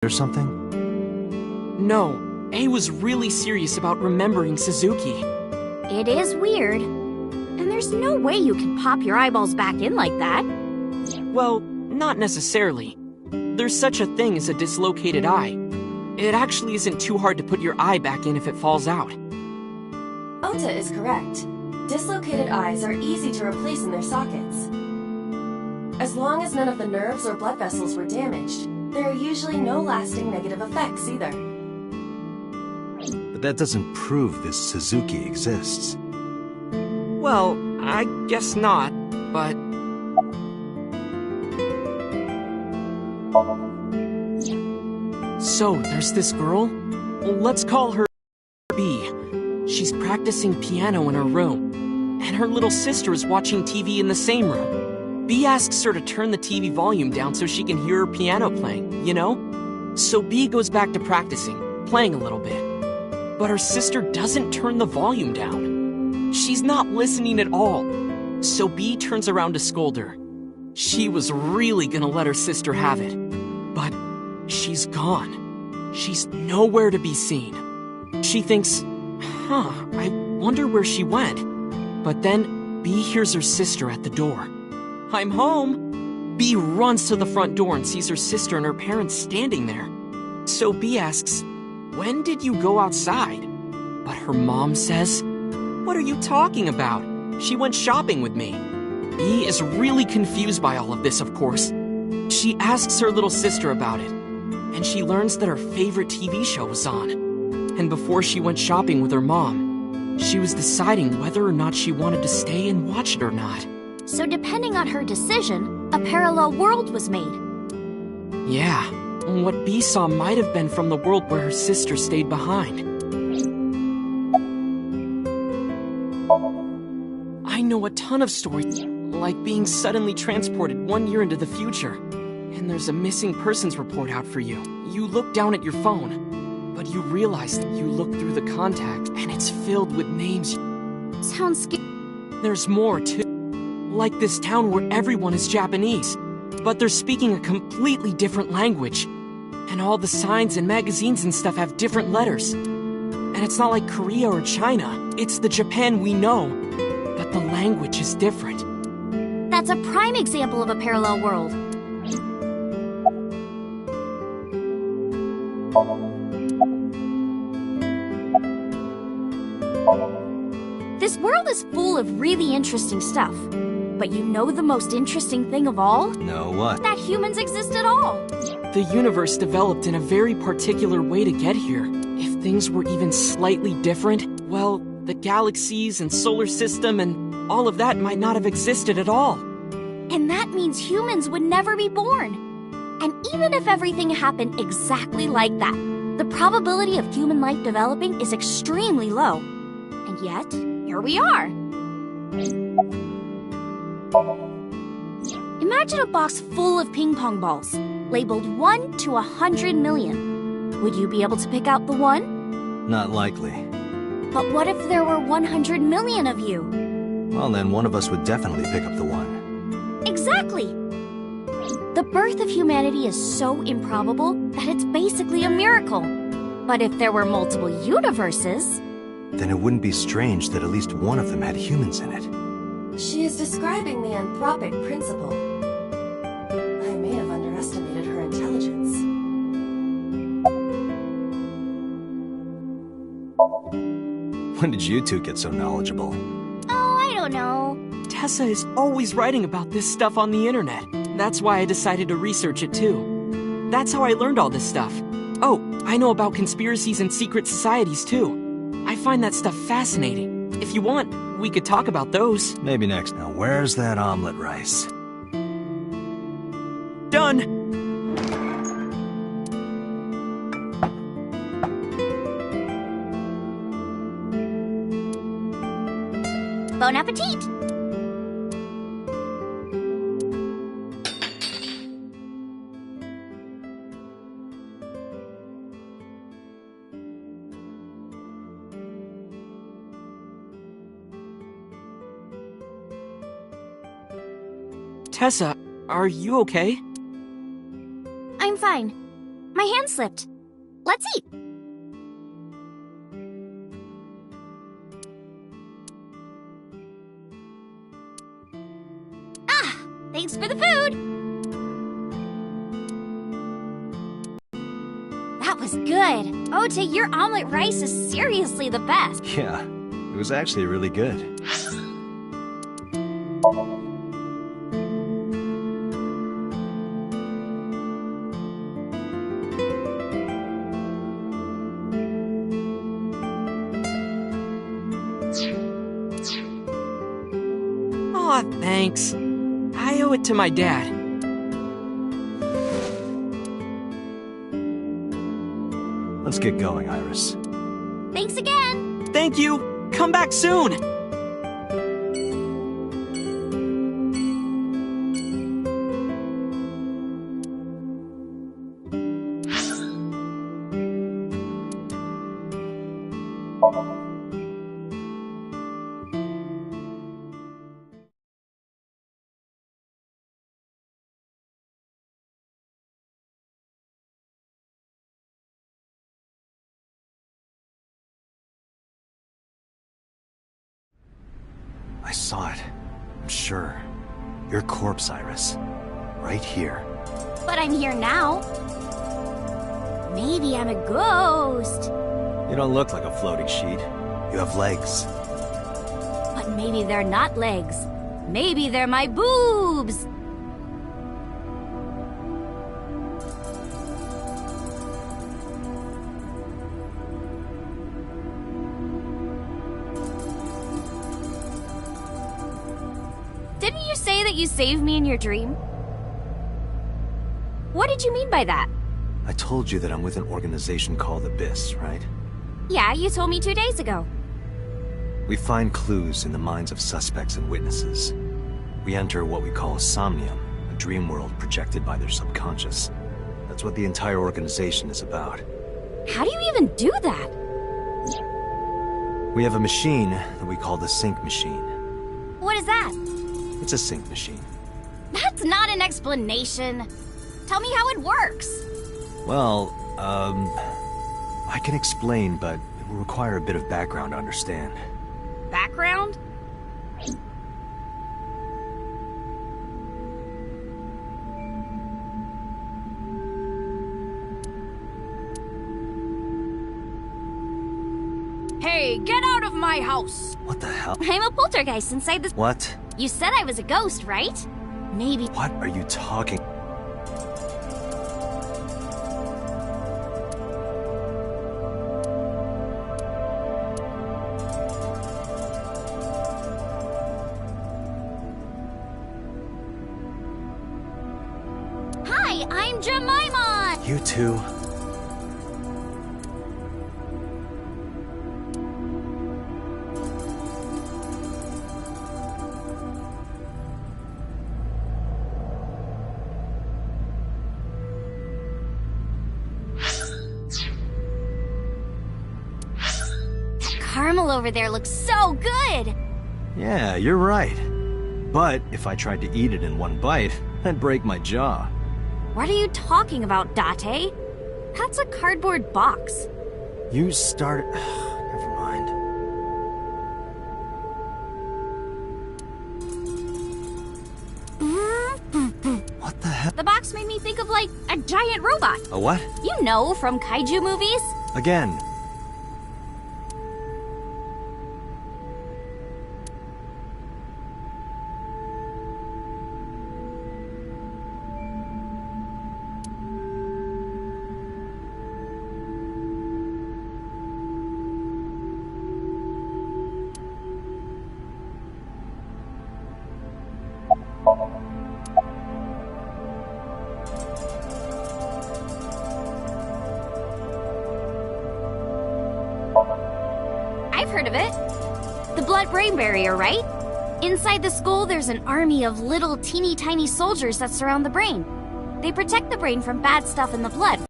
or something? No, A was really serious about remembering Suzuki. It is weird. And there's no way you can pop your eyeballs back in like that. Well, not necessarily. There's such a thing as a dislocated eye. It actually isn't too hard to put your eye back in if it falls out. Ota is correct. Dislocated eyes are easy to replace in their sockets. As long as none of the nerves or blood vessels were damaged, there are usually no lasting negative effects either. But that doesn't prove this Suzuki exists. Well, I guess not, but... So, there's this girl? Let's call her B. She's practicing piano in her room, and her little sister is watching TV in the same room. B asks her to turn the TV volume down so she can hear her piano playing, you know? So B goes back to practicing, playing a little bit. But her sister doesn't turn the volume down. She's not listening at all. So B turns around to scold her. She was really gonna let her sister have it. But she's gone. She's nowhere to be seen. She thinks, I wonder where she went. But then B hears her sister at the door. I'm home! B runs to the front door and sees her sister and her parents standing there. So B asks, when did you go outside? But her mom says, what are you talking about? She went shopping with me. B is really confused by all of this, of course. She asks her little sister about it, and she learns that her favorite TV show was on. And before she went shopping with her mom, she was deciding whether or not she wanted to stay and watch it or not. So depending on her decision, a parallel world was made. Yeah, what B saw might have been from the world where her sister stayed behind. I know a ton of stories, like being suddenly transported 1 year into the future. And there's a missing persons report out for you. You look down at your phone, but you realize that you look through the contacts and it's filled with names. Sounds scary. There's more too. Like this town where everyone is Japanese, but they're speaking a completely different language. And all the signs and magazines and stuff have different letters. And it's not like Korea or China. It's the Japan we know, but the language is different. That's a prime example of a parallel world. This world is full of really interesting stuff. But you know the most interesting thing of all? No, what? That humans exist at all. The universe developed in a very particular way to get here. If things were even slightly different, well, the galaxies and solar system and all of that might not have existed at all. And that means humans would never be born. And even if everything happened exactly like that, the probability of human life developing is extremely low. And yet, here we are. Imagine a box full of ping pong balls, labeled 1 to 100 million. Would you be able to pick out the one? Not likely. But what if there were 100 million of you? Well, then one of us would definitely pick up the one. Exactly! The birth of humanity is so improbable that it's basically a miracle. But if there were multiple universes... Then it wouldn't be strange that at least one of them had humans in it. She is describing the anthropic principle. I may have underestimated her intelligence. When did you two get so knowledgeable? Oh, I don't know. Tessa is always writing about this stuff on the internet. That's why I decided to research it too. That's how I learned all this stuff. Oh, I know about conspiracies and secret societies too. I find that stuff fascinating. If you want, we could talk about those. Maybe next. Now, where's that omelet rice? Done! Bon appetit! Tessa, are you okay? I'm fine. My hand slipped. Let's eat. Ah, thanks for the food. That was good. Ota, your omelet rice is seriously the best. Yeah, it was actually really good. Aw, thanks. I owe it to my dad. Let's get going, Iris. Thanks again. Thank you. Come back soon. I saw it. I'm sure. Your corpse, Iris. Right here. But I'm here now. Maybe I'm a ghost. You don't look like a floating sheet. You have legs. But maybe they're not legs. Maybe they're my boobs. Didn't you say that you saved me in your dream? What did you mean by that? I told you that I'm with an organization called Abyss, right? Yeah, you told me 2 days ago. We find clues in the minds of suspects and witnesses. We enter what we call Somnium, a dream world projected by their subconscious. That's what the entire organization is about. How do you even do that? We have a machine that we call the sync machine. What is that? It's a sync machine. That's not an explanation. Tell me how it works. Well, I can explain, but it will require a bit of background to understand. Background? Hey, get out of my house! What the hell? I'm a poltergeist inside this. What? You said I was a ghost, right? Maybe. What are you talking? Hi, I'm Jemima! You too. Caramel over there looks so good! Yeah, you're right. But if I tried to eat it in one bite, I'd break my jaw. What are you talking about, Date? That's a cardboard box. You started... Never mind. What the hell? The box made me think of, like, a giant robot. A what? You know, from kaiju movies. Again. I've heard of it. The blood-brain barrier, right? Inside the skull, there's an army of little teeny tiny soldiers that surround the brain. They protect the brain from bad stuff in the blood.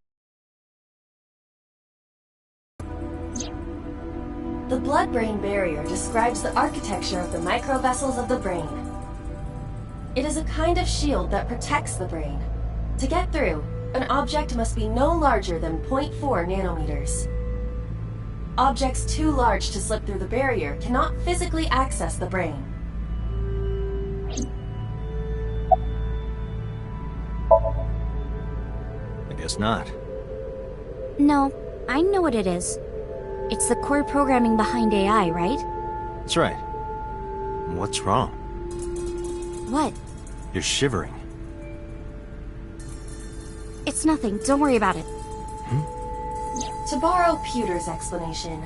The blood-brain barrier describes the architecture of the microvessels of the brain. It is a kind of shield that protects the brain. To get through, An object must be no larger than 0.4 nanometers. Objects too large to slip through the barrier cannot physically access the brain. I guess not. No, I know what it is. It's the core programming behind AI, right? That's right. What's wrong? What? You're shivering. It's nothing. Don't worry about it. To borrow Pewter's explanation,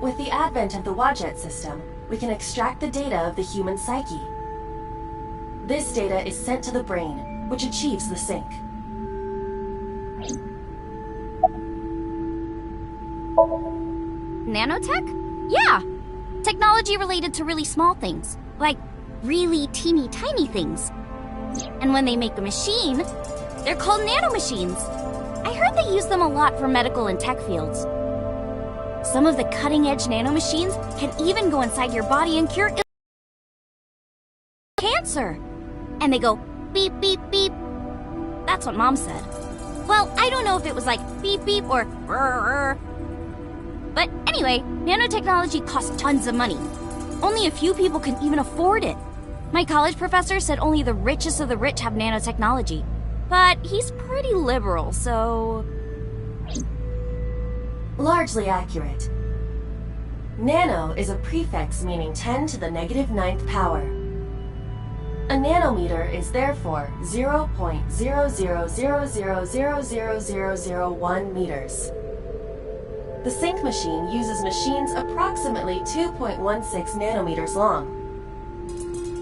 with the advent of the Wadjet system, we can extract the data of the human psyche. This data is sent to the brain, which achieves the sync. Nanotech? Yeah! Technology related to really small things. Like, really teeny tiny things. And when they make a machine, they're called nanomachines. I heard they use them a lot for medical and tech fields. Some of the cutting-edge nanomachines can even go inside your body and cure cancer. And they go beep, beep, beep. That's what Mom said. Well, I don't know if it was like beep, beep or brr. But anyway, nanotechnology costs tons of money. Only a few people can even afford it. My college professor said only the richest of the rich have nanotechnology. But he's pretty liberal, so... Largely accurate. Nano is a prefix meaning 10 to the negative 9th power. A nanometer is therefore 0.0000000001 meters. The sync machine uses machines approximately 2.16 nanometers long.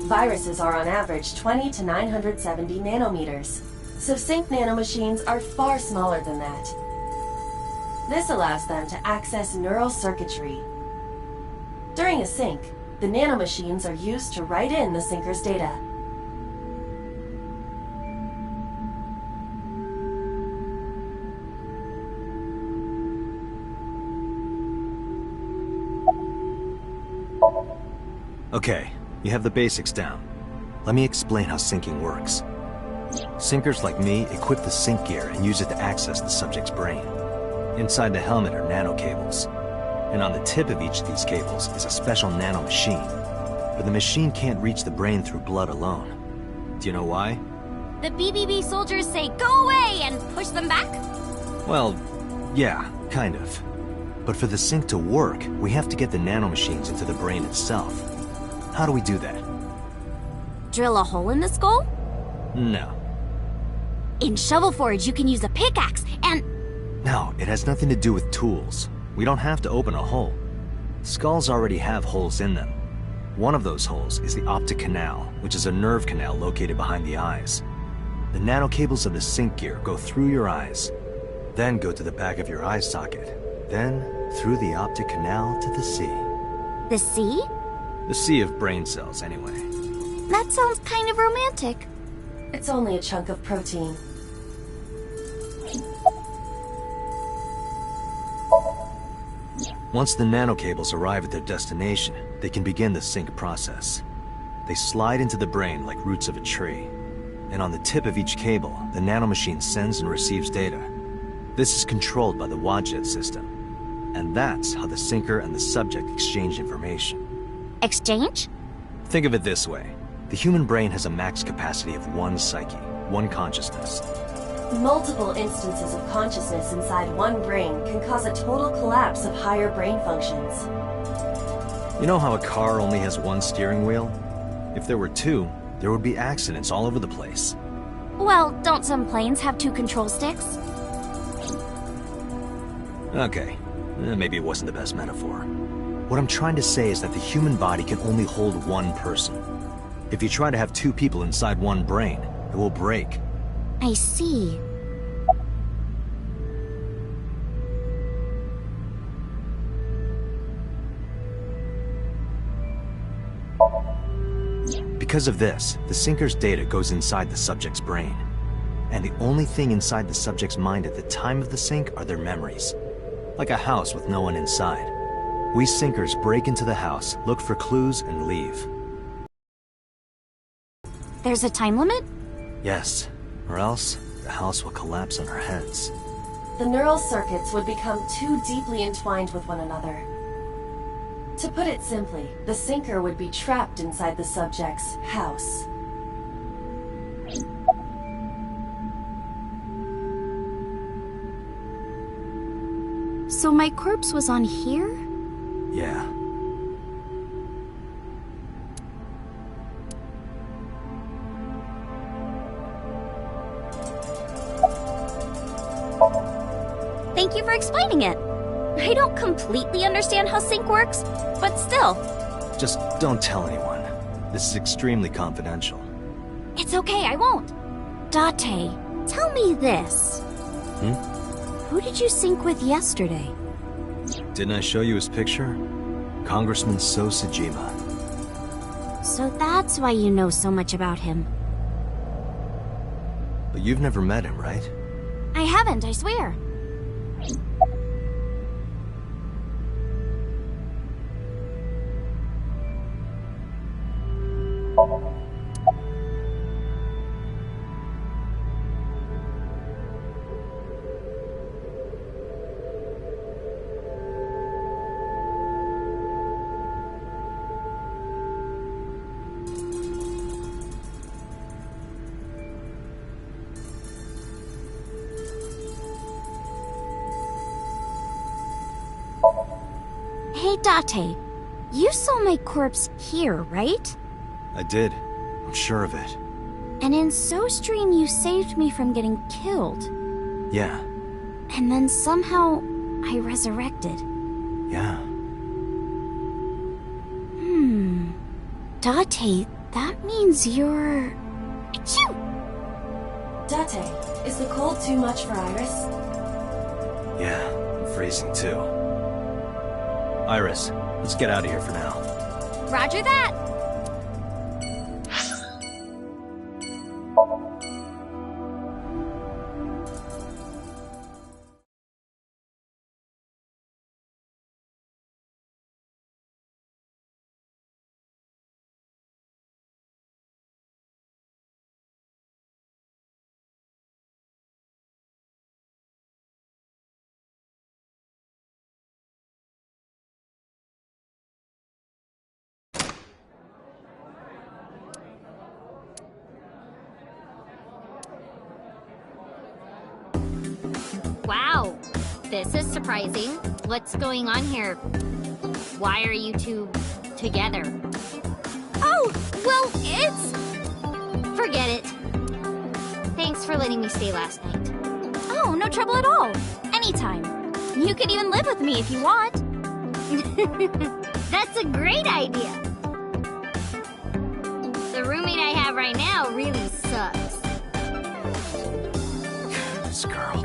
Viruses are on average 20 to 970 nanometers, so sync nanomachines are far smaller than that. This allows them to access neural circuitry. During a sync, the nanomachines are used to write in the syncer's data. Okay, you have the basics down. Let me explain how syncing works. Syncers like me equip the sync gear and use it to access the subject's brain. Inside the helmet are nanocables, and on the tip of each of these cables is a special nanomachine. But the machine can't reach the brain through blood alone. Do you know why? The BBB soldiers say go away and push them back? Well, yeah, kind of. But for the sync to work, we have to get the nanomachines into the brain itself. How do we do that? Drill a hole in the skull? No. In Shovel Forge, you can use a pickaxe and... No, it has nothing to do with tools. We don't have to open a hole. Skulls already have holes in them. One of those holes is the optic canal, which is a nerve canal located behind the eyes. The nanocables of the sync gear go through your eyes, then go to the back of your eye socket, then through the optic canal to the sea. The sea? The sea of brain cells, anyway. That sounds kind of romantic. It's only a chunk of protein. Once the nanocables arrive at their destination, they can begin the sync process. They slide into the brain like roots of a tree. And on the tip of each cable, the nanomachine sends and receives data. This is controlled by the Wadjet system. And that's how the syncer and the subject exchange information. Exchange? Think of it this way. The human brain has a max capacity of one psyche, one consciousness. Multiple instances of consciousness inside one brain can cause a total collapse of higher brain functions. You know how a car only has one steering wheel? If there were two, there would be accidents all over the place. Well, don't some planes have two control sticks? Okay, maybe it wasn't the best metaphor. What I'm trying to say is that the human body can only hold one person. If you try to have two people inside one brain, it will break. I see. Because of this, the syncer's data goes inside the subject's brain. And the only thing inside the subject's mind at the time of the sync are their memories. Like a house with no one inside. We syncers break into the house, look for clues, and leave. There's a time limit? Yes, or else the house will collapse on our heads. The neural circuits would become too deeply entwined with one another. To put it simply, the sinker would be trapped inside the subject's house. So my corpse was on here? Yeah. Thank you for explaining it. I don't completely understand how sync works, but still. Just don't tell anyone. This is extremely confidential. It's okay, I won't. Date, tell me this. Who did you sync with yesterday? Didn't I show you his picture? Congressman So Sajima. So that's why you know so much about him. But you've never met him, right? I haven't, I swear. Hey, Date, you saw my corpse here, right? I did. I'm sure of it. And in SoStream you saved me from getting killed. Yeah. And then somehow I resurrected. Yeah. Date, that means you're... Achoo! Date, is the cold too much for Iris? Yeah, I'm freezing too. Iris, let's get out of here for now. Roger that! Wow, this is surprising. What's going on here? Why are you two together? Oh, well, it's... Forget it. Thanks for letting me stay last night. Oh, no trouble at all. Anytime. You could even live with me if you want. That's a great idea. The roommate I have right now really sucks. This girl.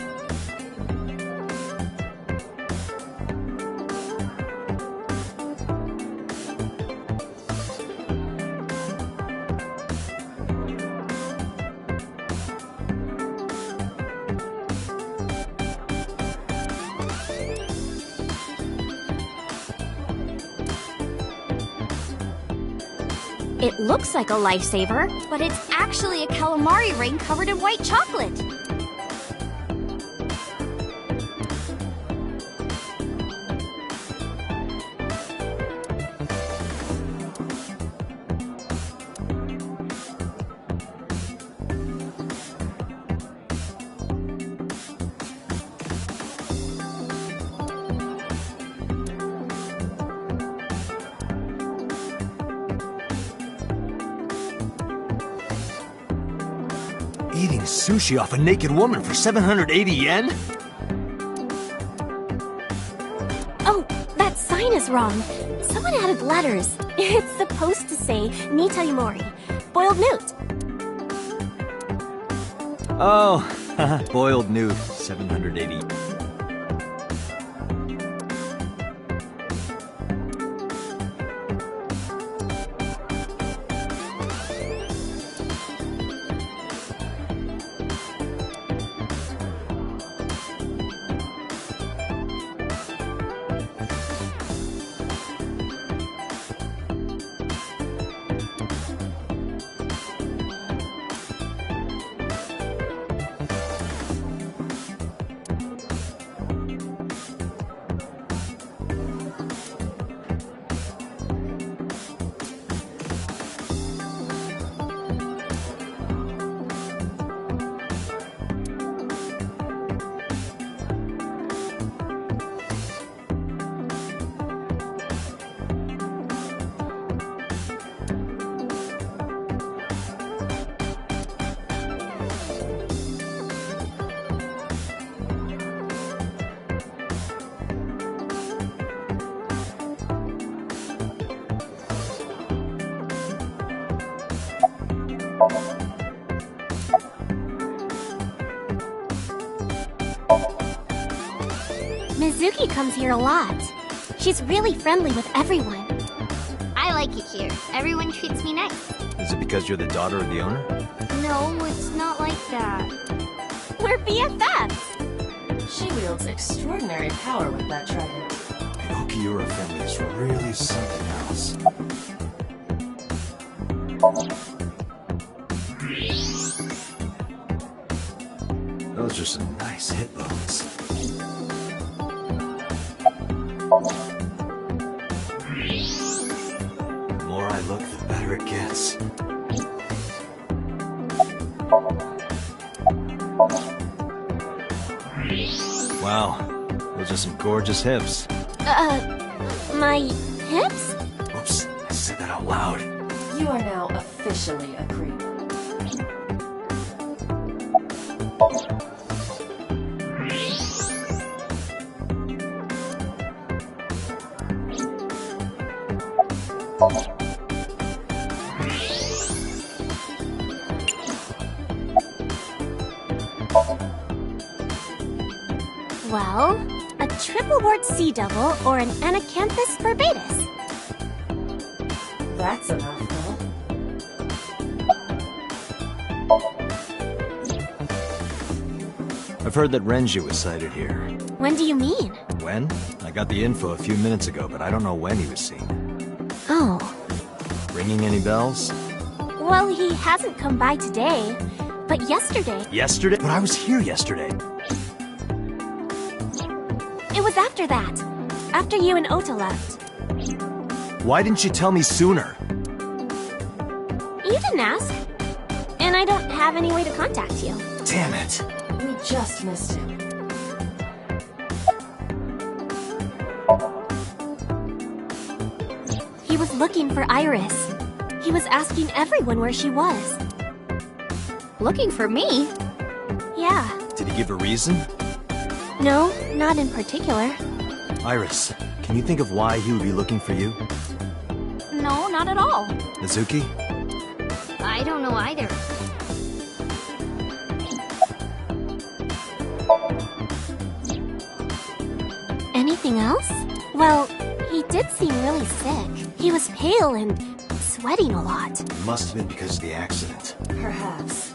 It looks like a lifesaver, but it's actually a calamari ring covered in white chocolate. Eating sushi off a naked woman for 780 yen? Oh, that sign is wrong. Someone added letters. It's supposed to say Nita Yumori, boiled newt. Oh, boiled newt, 780. Mizuki comes here a lot. She's really friendly with everyone. I like it here. Everyone treats me nice. Is it because you're the daughter of the owner? No, it's not like that. We're BFFs. She wields extraordinary power with that trident. The Okiura family is really something else. Those are some nice hip bones. The more I look, the better it gets. Wow, those are some gorgeous hips. My hips? Oops, I said that out loud. You are now officially a creep. Well, a triple wart sea devil or an anacanthus barbatus. That's enough, though. I've heard that Renju was sighted here. When do you mean? When? I got the info a few minutes ago, but I don't know when he was seen. Oh. Ringing any bells? Well, he hasn't come by today, but yesterday. Yesterday? But I was here yesterday. It was after that. After you and Ota left. Why didn't you tell me sooner? You didn't ask. And I don't have any way to contact you. Damn it. We just missed him. He was looking for Iris. He was asking everyone where she was. Looking for me? Yeah. Did he give a reason? No, not in particular. Iris, can you think of why he would be looking for you? No, not at all. Mizuki? I don't know either. Anything else? Well, he did seem really sick. He was pale and sweating a lot. Must have been because of the accident. Perhaps.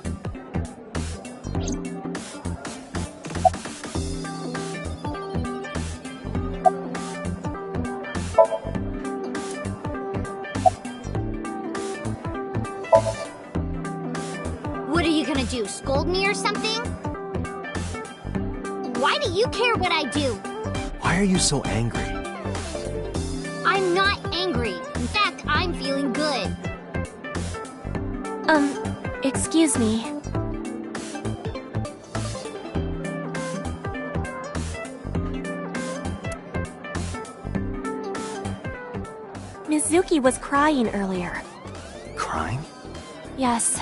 What are you gonna do, scold me or something? Why do you care what I do? Why are you so angry? I'm not angry. In fact, I'm feeling good. Excuse me. Mizuki was crying earlier. Crying? Yes.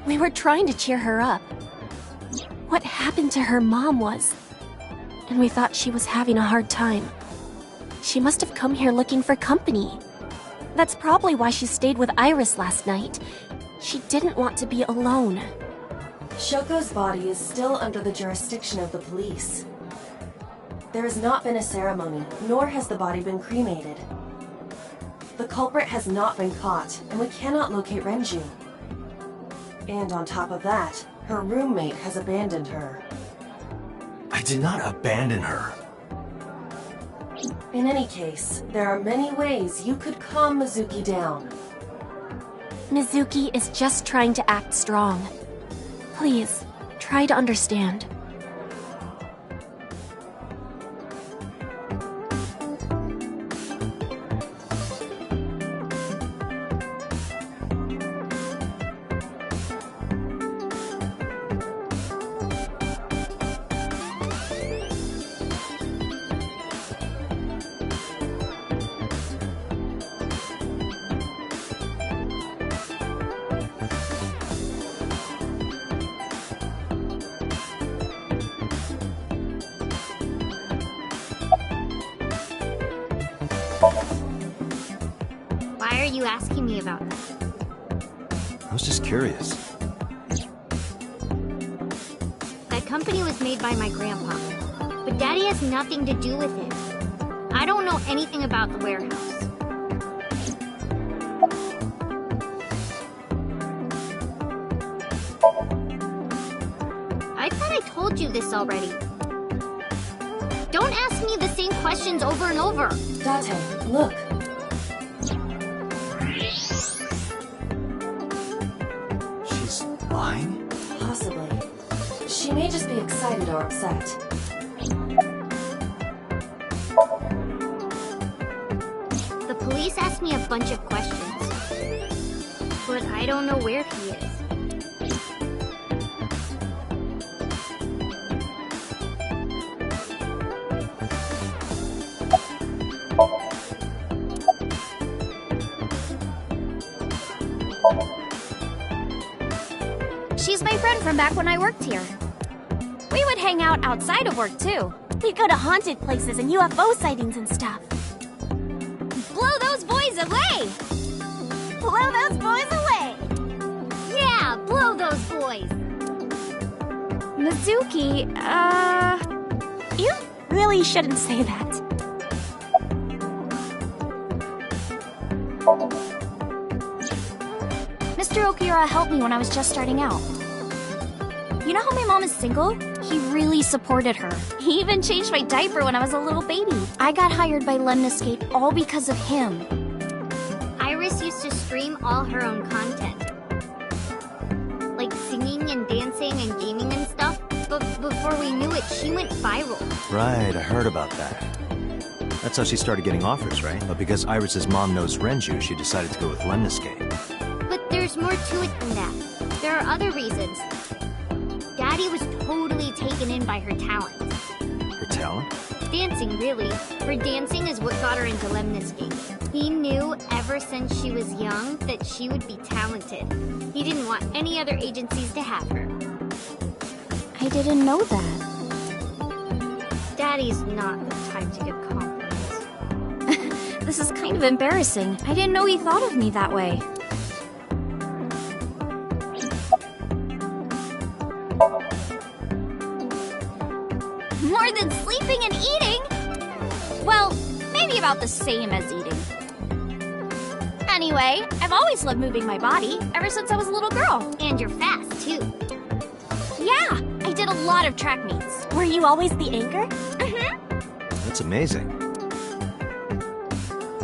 We were trying to cheer her up. What happened to her mom was... And we thought she was having a hard time. She must have come here looking for company. That's probably why she stayed with Iris last night. She didn't want to be alone. Shoko's body is still under the jurisdiction of the police. There has not been a ceremony, nor has the body been cremated. The culprit has not been caught, and we cannot locate Renju. And on top of that, her roommate has abandoned her. I did not abandon her. In any case, there are many ways you could calm Mizuki down. Mizuki is just trying to act strong. Please, try to understand. Why are you asking me about that? I was just curious. That company was made by my grandpa, but Daddy has nothing to do with it. I don't know anything about the warehouse. I thought I told you this already. Don't ask me the same questions over and over. Date, look. She's lying? Possibly. She may just be excited or upset. The police asked me a bunch of questions, but I don't know where he is. She's my friend from back when I worked here. We would hang out outside of work, too. We'd go to haunted places and UFO sightings and stuff. Blow those boys away! Blow those boys away! Yeah, blow those boys! Mizuki, you really shouldn't say that. Mr. Okura helped me when I was just starting out. You know how my mom is single? He really supported her. He even changed my diaper when I was a little baby. I got hired by Lemniscate all because of him. Iris used to stream all her own content. Like singing and dancing and gaming and stuff. But before we knew it, she went viral. Right, I heard about that. That's how she started getting offers, right? But because Iris's mom knows Renju, she decided to go with Lemniscate. But there's more to it than that. There are other reasons. Daddy was totally taken in by her talent. Her talent? Dancing, really. Her dancing is what got her into Lemniscate. He knew ever since she was young that she would be talented. He didn't want any other agencies to have her. I didn't know that. Daddy's not the type to give compliments. This is kind of embarrassing. I didn't know he thought of me that way. More than sleeping and eating? Well, maybe about the same as eating. Anyway, I've always loved moving my body, ever since I was a little girl. And you're fast, too. Yeah, I did a lot of track meets. Were you always the anchor? Mm-hmm. That's amazing.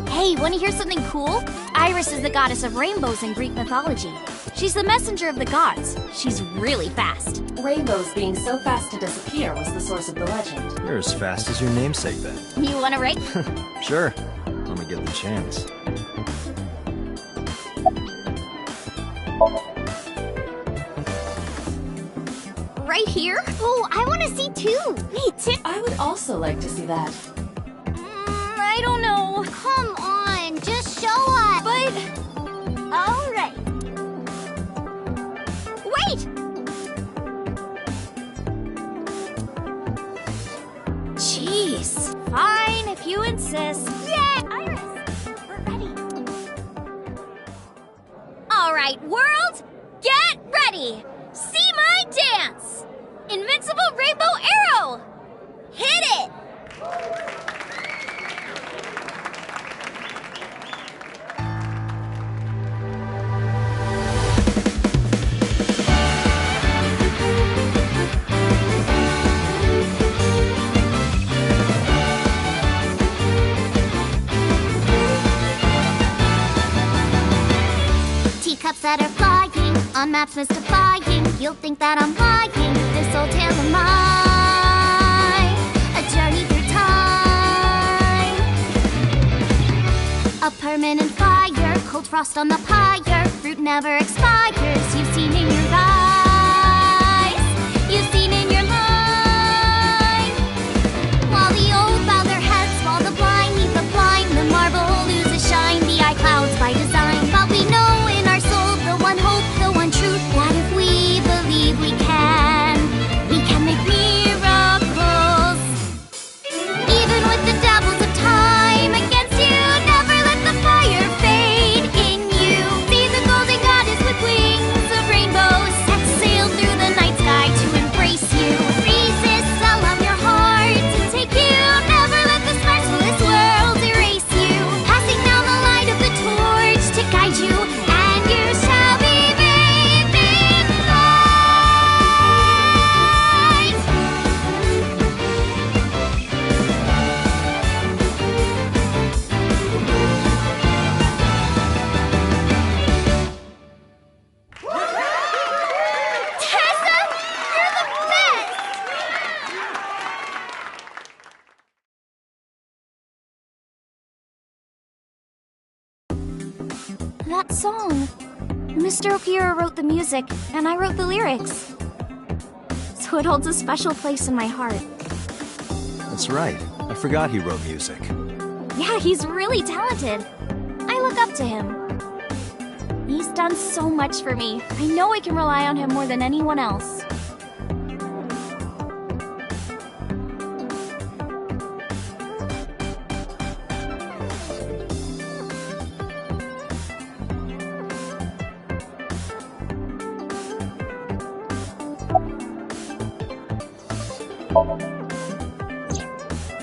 Hey, want to hear something cool? Iris is the goddess of rainbows in Greek mythology. She's the messenger of the gods. She's really fast. Rainbows being so fast to disappear was the source of the legend. You're as fast as your namesake, then. You want to write? Sure. Let me get the chance. Right here? Oh, I want to see too. Me too. I would also like to see that. I don't know. Come on, just show us. But... all right. Wait! Jeez. Fine, if you insist. Yeah, Iris, we're ready. All right, world, get ready. See my dance. Invincible Rainbow Arrow. Hit it. Teacups that are flying, on maps mystifying. You'll think that I'm lying. This old tale of mine, a journey through time. A permanent fire, cold frost on the pyre. Fruit never expires. You've seen in your eyes, you've seen in your line. While the old bow their heads, while the blind meet the blind, the marble loses shine. The eye clouds by design, but we know in our soul the one hope, the one truth, that if we believe we can make miracles. Even with the devils of time against you, never let the fire fade in you. See the golden goddess with wings. that song. Mr. Okiura wrote the music, and I wrote the lyrics. So it holds a special place in my heart. That's right. I forgot he wrote music. Yeah, he's really talented. I look up to him. He's done so much for me. I know I can rely on him more than anyone else.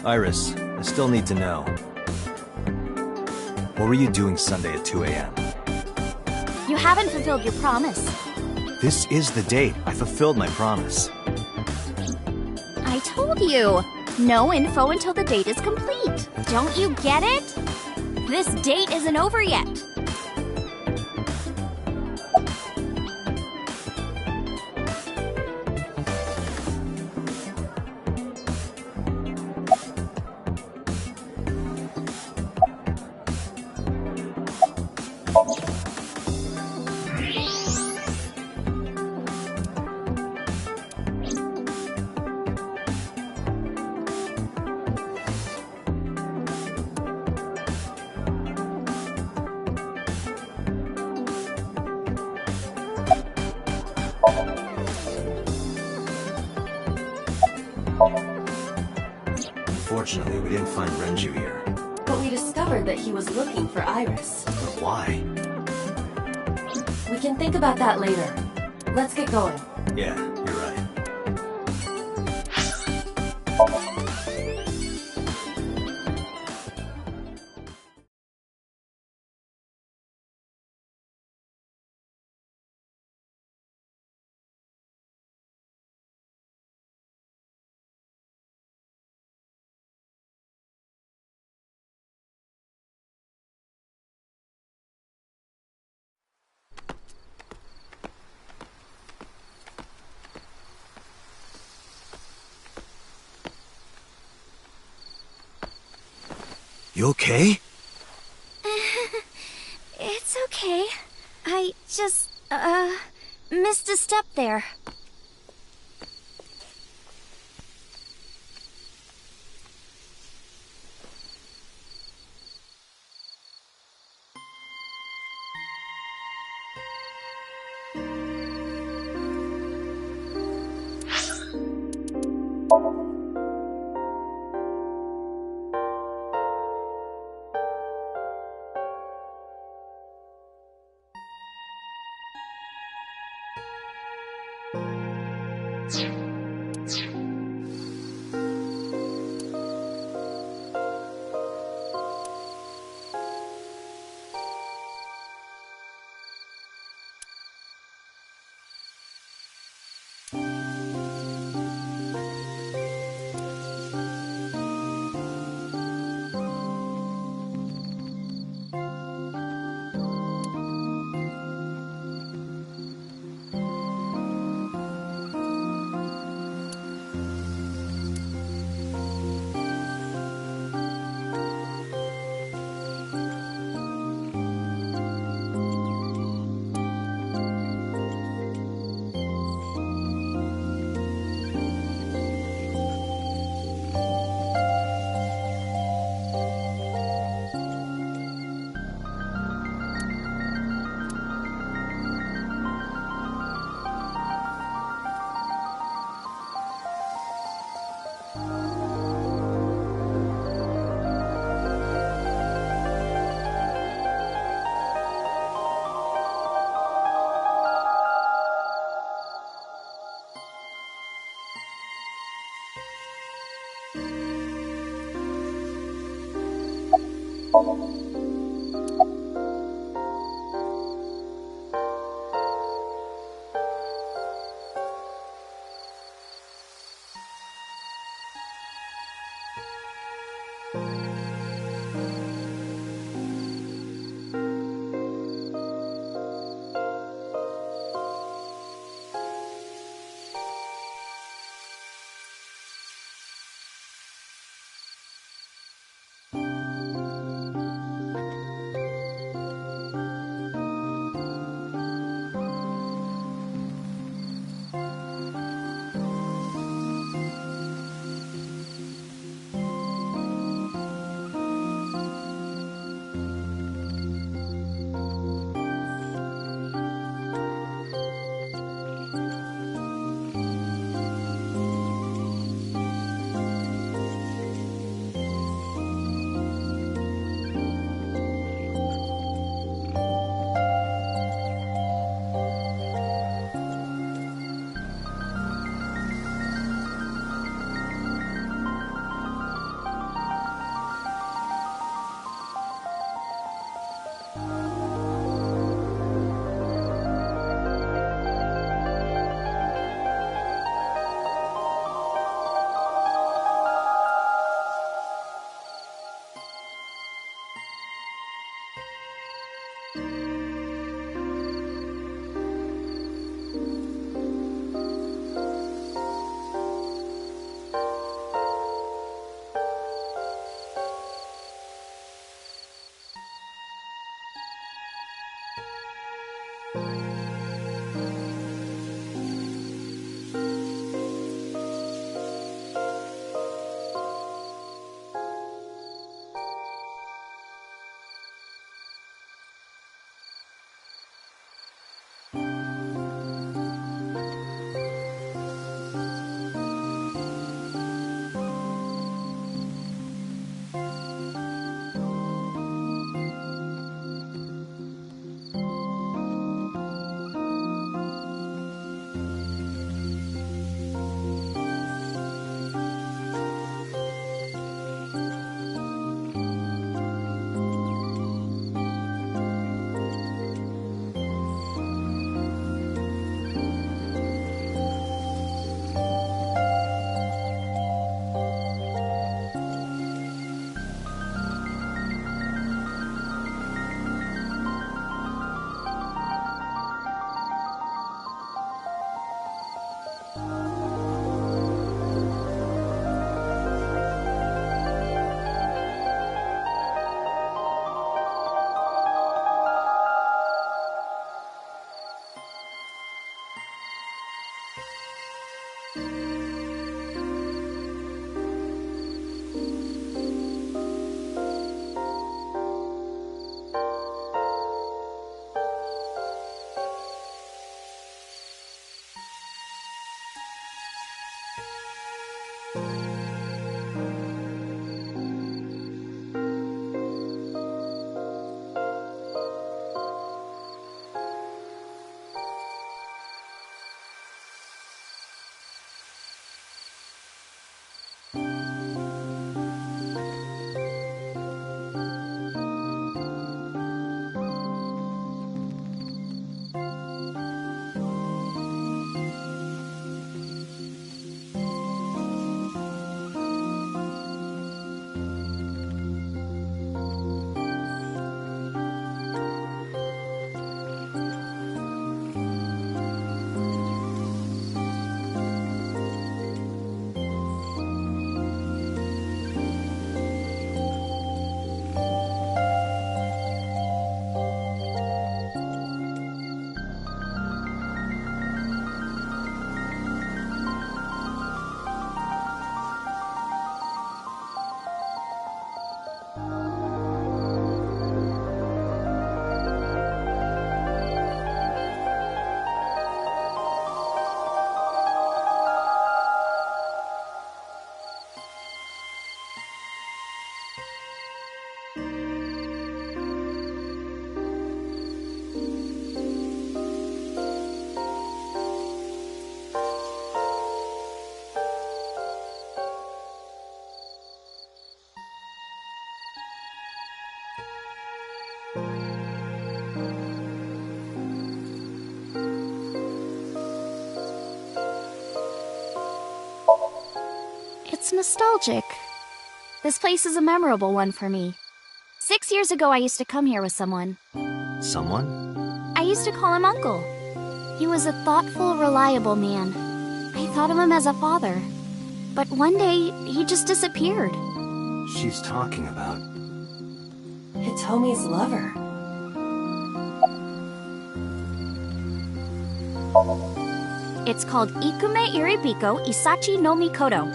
Iris, I still need to know. What were you doing Sunday at 2 a.m.? You haven't fulfilled your promise. This is the date. I fulfilled my promise. I told you. No info until the date is complete. Don't you get it? This date isn't over yet. Unfortunately, we didn't find Renju here. But we discovered that he was looking for Iris. But why? We can think about that later. Let's get going. Yeah, you're right. You okay? It's okay. I just, missed a step there. It's nostalgic. This place is a memorable one for me. 6 years ago, I used to come here with someone. Someone? I used to call him Uncle. He was a thoughtful, reliable man. I thought of him as a father. But one day, he just disappeared. She's talking about... Hitomi's lover. It's called Ikume Iribiko Isachi no Mikoto,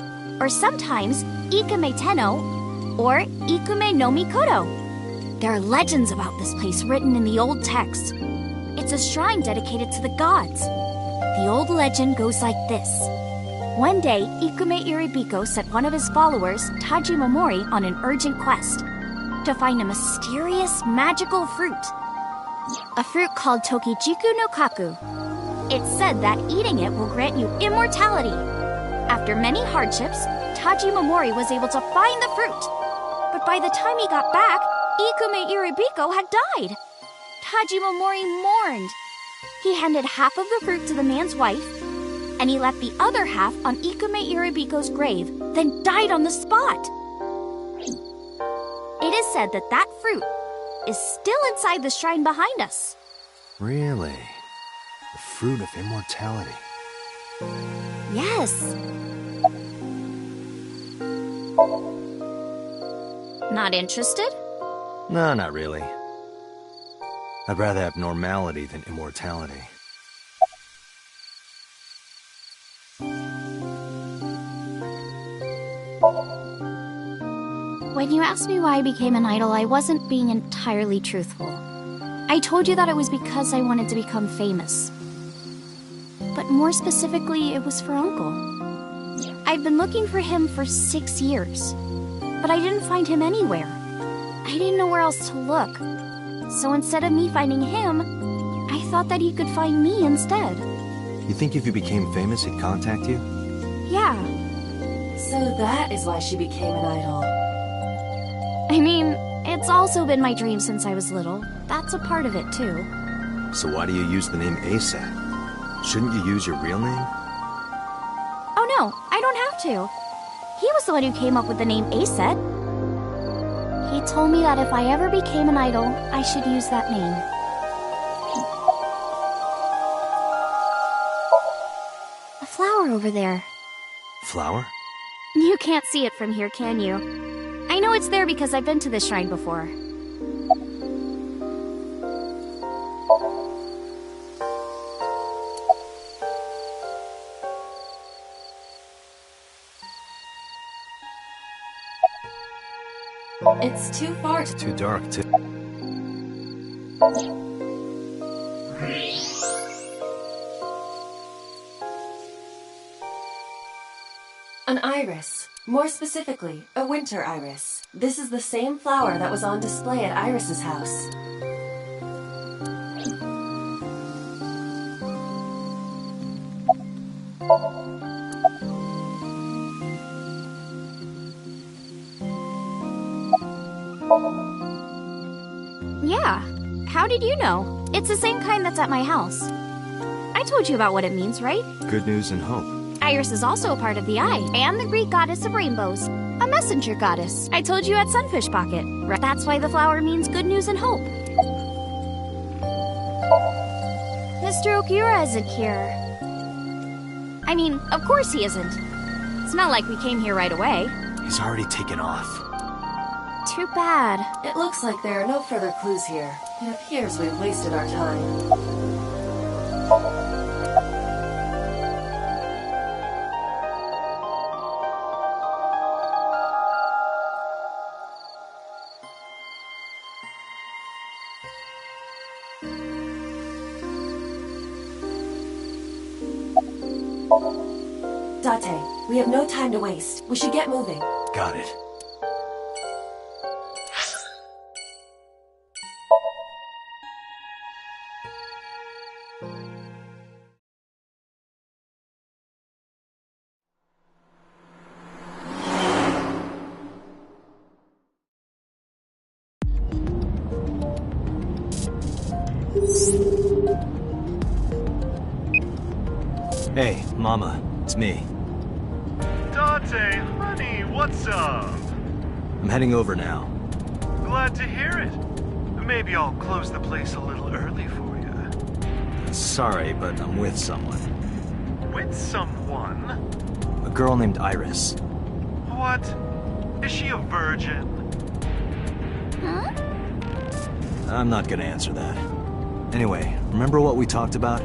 or sometimes Ikume Tenno, or Ikume no Mikoto. There are legends about this place written in the old texts. It's a shrine dedicated to the gods. The old legend goes like this. One day, Ikume Iribiko sent one of his followers, Taji Momori, on an urgent quest to find a mysterious, magical fruit. A fruit called Tokijiku no Kaku. It's said that eating it will grant you immortality. After many hardships, Taji Momori was able to find the fruit. But by the time he got back, Ikume Iribiko had died. Taji Momori mourned. He handed half of the fruit to the man's wife, and he left the other half on Ikume Iribiko's grave, then died on the spot. It is said that that fruit is still inside the shrine behind us. Really? The fruit of immortality. Yes. Not interested? No, not really. I'd rather have normality than immortality. When you asked me why I became an idol, I wasn't being entirely truthful. I told you that it was because I wanted to become famous. But more specifically, it was for Uncle. I've been looking for him for 6 years, but I didn't find him anywhere. I didn't know where else to look. So instead of me finding him, I thought that he could find me instead. You think if you became famous, he'd contact you? Yeah. So that is why she became an idol. I mean, it's also been my dream since I was little. That's a part of it, too. So why do you use the name ASAP? Shouldn't you use your real name? Oh no, I don't have to. He was the one who came up with the name Aset. He told me that if I ever became an idol, I should use that name. A flower over there. Flower? You can't see it from here, can you? I know it's there because I've been to this shrine before. It's too far to... Too dark, too. An iris. More specifically, a winter iris. This is the same flower that was on display at Iris's house. Yeah. How did you know? It's the same kind that's at my house. I told you about what it means, right? Good news and hope. Iris is also a part of the eye, and the Greek goddess of rainbows. A messenger goddess. I told you at Sunfish Pocket. Right? That's why the flower means good news and hope. Mr. Okura isn't here. I mean, of course he isn't. It's not like we came here right away. He's already taken off. Too bad. It looks like there are no further clues here. It appears we've wasted our time. Date, we have no time to waste. We should get moving. Got it. Hey, Mama, it's me. Dante, honey, what's up? I'm heading over now. Glad to hear it. Maybe I'll close the place a little early for you. Sorry, but I'm with someone. With someone? A girl named Iris. What? Is she a virgin? Huh? I'm not gonna answer that. Anyway, remember what we talked about?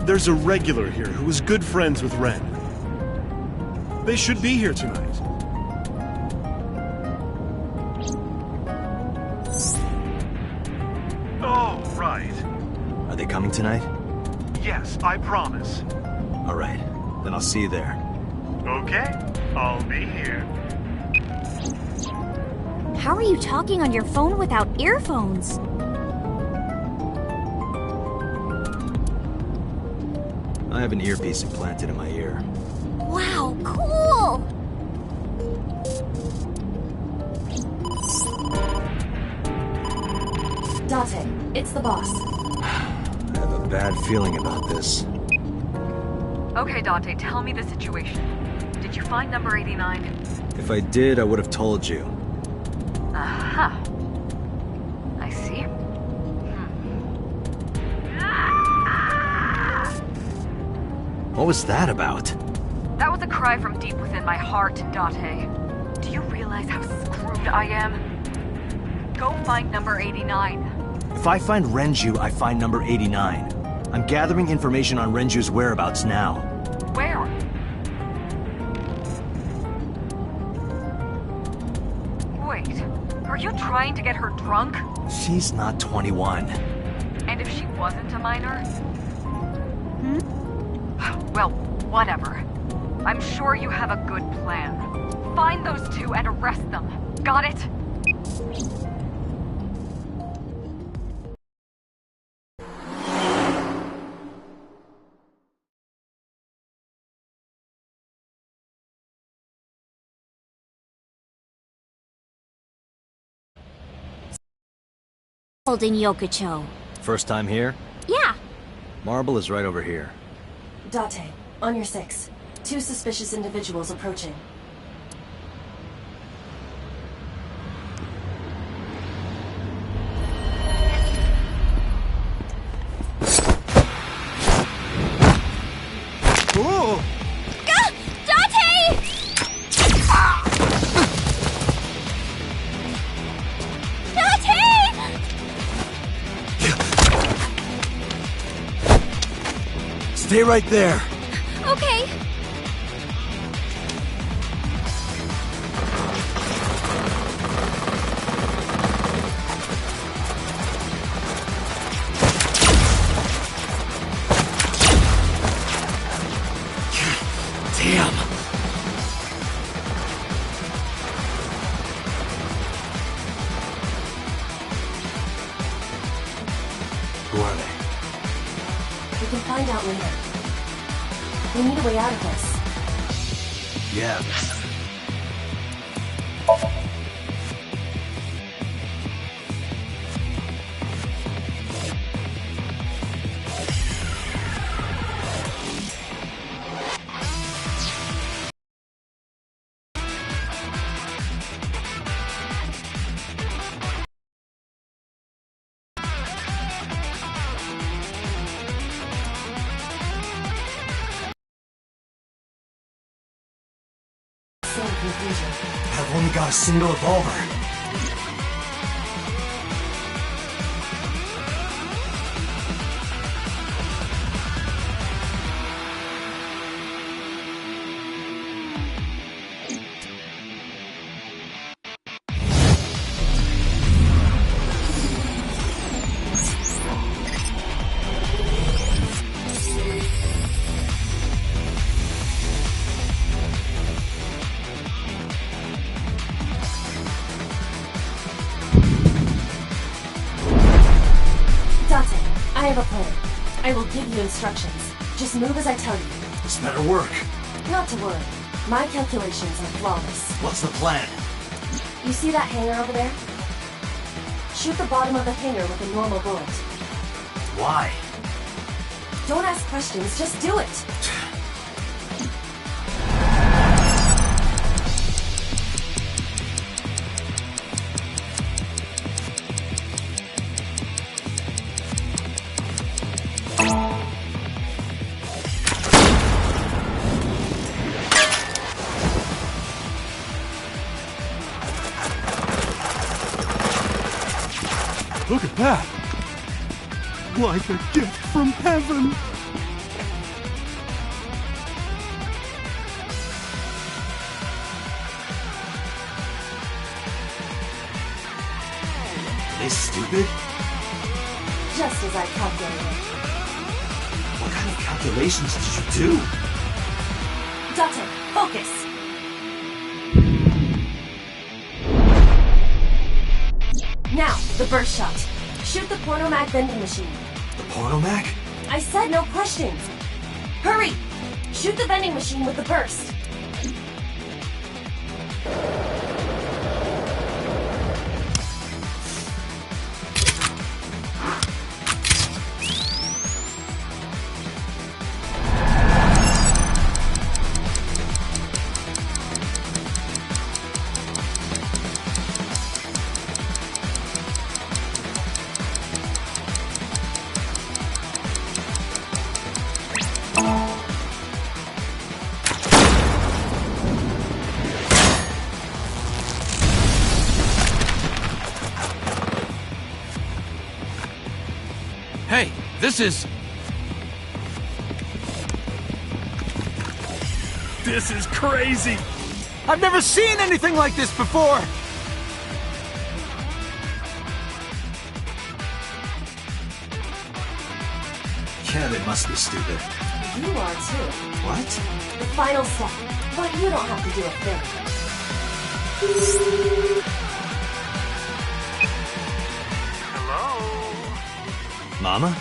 There's a regular here who is good friends with Ren. They should be here tonight. Oh, right. Are they coming tonight? Yes, I promise. All right, then I'll see you there. Okay, I'll be here. How are you talking on your phone without earphones? I have an earpiece implanted in my ear. Wow, cool! Dante, it's the boss. I have a bad feeling about this. Okay, Dante, tell me the situation. Did you find number 89? If I did, I would have told you. Aha. I see. What was that about? That was a cry from deep within my heart, Dante. Do you realize how screwed I am? Go find number 89. If I find Renju, I find number 89. I'm gathering information on Renju's whereabouts now. Where? Wait, are you trying to get her drunk? She's not 21. And if she wasn't a minor? Well, whatever. I'm sure you have a good plan. Find those two and arrest them. Got it? Holding Yokocho. First time here? Yeah. Marble is right over here. Dante, on your 6. 2 suspicious individuals approaching. Ooh! Dante! Dante! Stay right there. Okay. Damn. Who are they? We can find out later. We need a way out of this. Yeah. Same conclusion. I've only got a single revolver. Dante, I have a plan. I will give you instructions. Just move as I tell you. This better work. Not to worry. My calculations are flawless. What's the plan? You see that hangar over there? Shoot the bottom of the hangar with a normal bullet. Why? Don't ask questions, just do it! Look at that! Like a gift from heaven! Are they stupid? Just as I calculated. What kind of calculations did you do? Date, focus! Now, the burst shot. Shoot the pornomag vending machine. The pornomac? I said no questions. Hurry! Shoot the vending machine with the burst. Hey, this is... This is crazy! I've never seen anything like this before! Yeah, they must be stupid. You are too. What? The final step. But you don't have to do a thing. Hello? Mama?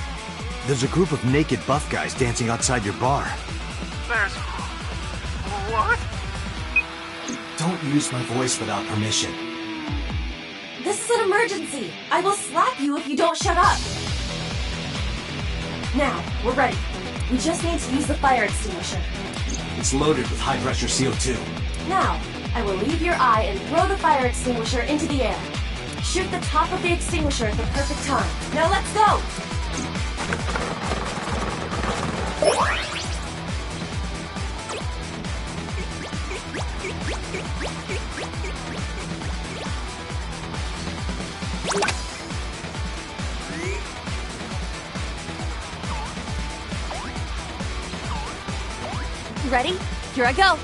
There's a group of naked buff guys dancing outside your bar. There's... What? Don't use my voice without permission. This is an emergency. I will slap you if you don't shut up. Now, we're ready. We just need to use the fire extinguisher. It's loaded with high-pressure CO2. Now, I will leave your eye and throw the fire extinguisher into the air. Shoot the top of the extinguisher at the perfect time. Now let's go! Ready? Here I go.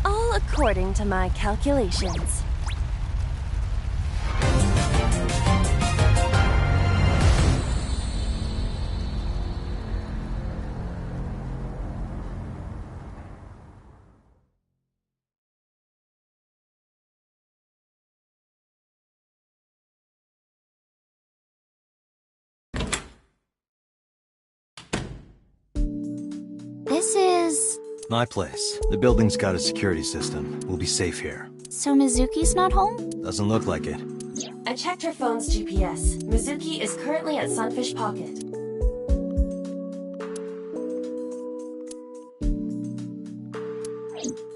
All according to my calculations. This is... My place. The building's got a security system. We'll be safe here. So Mizuki's not home? Doesn't look like it. I checked her phone's GPS. Mizuki is currently at Sunfish Pocket.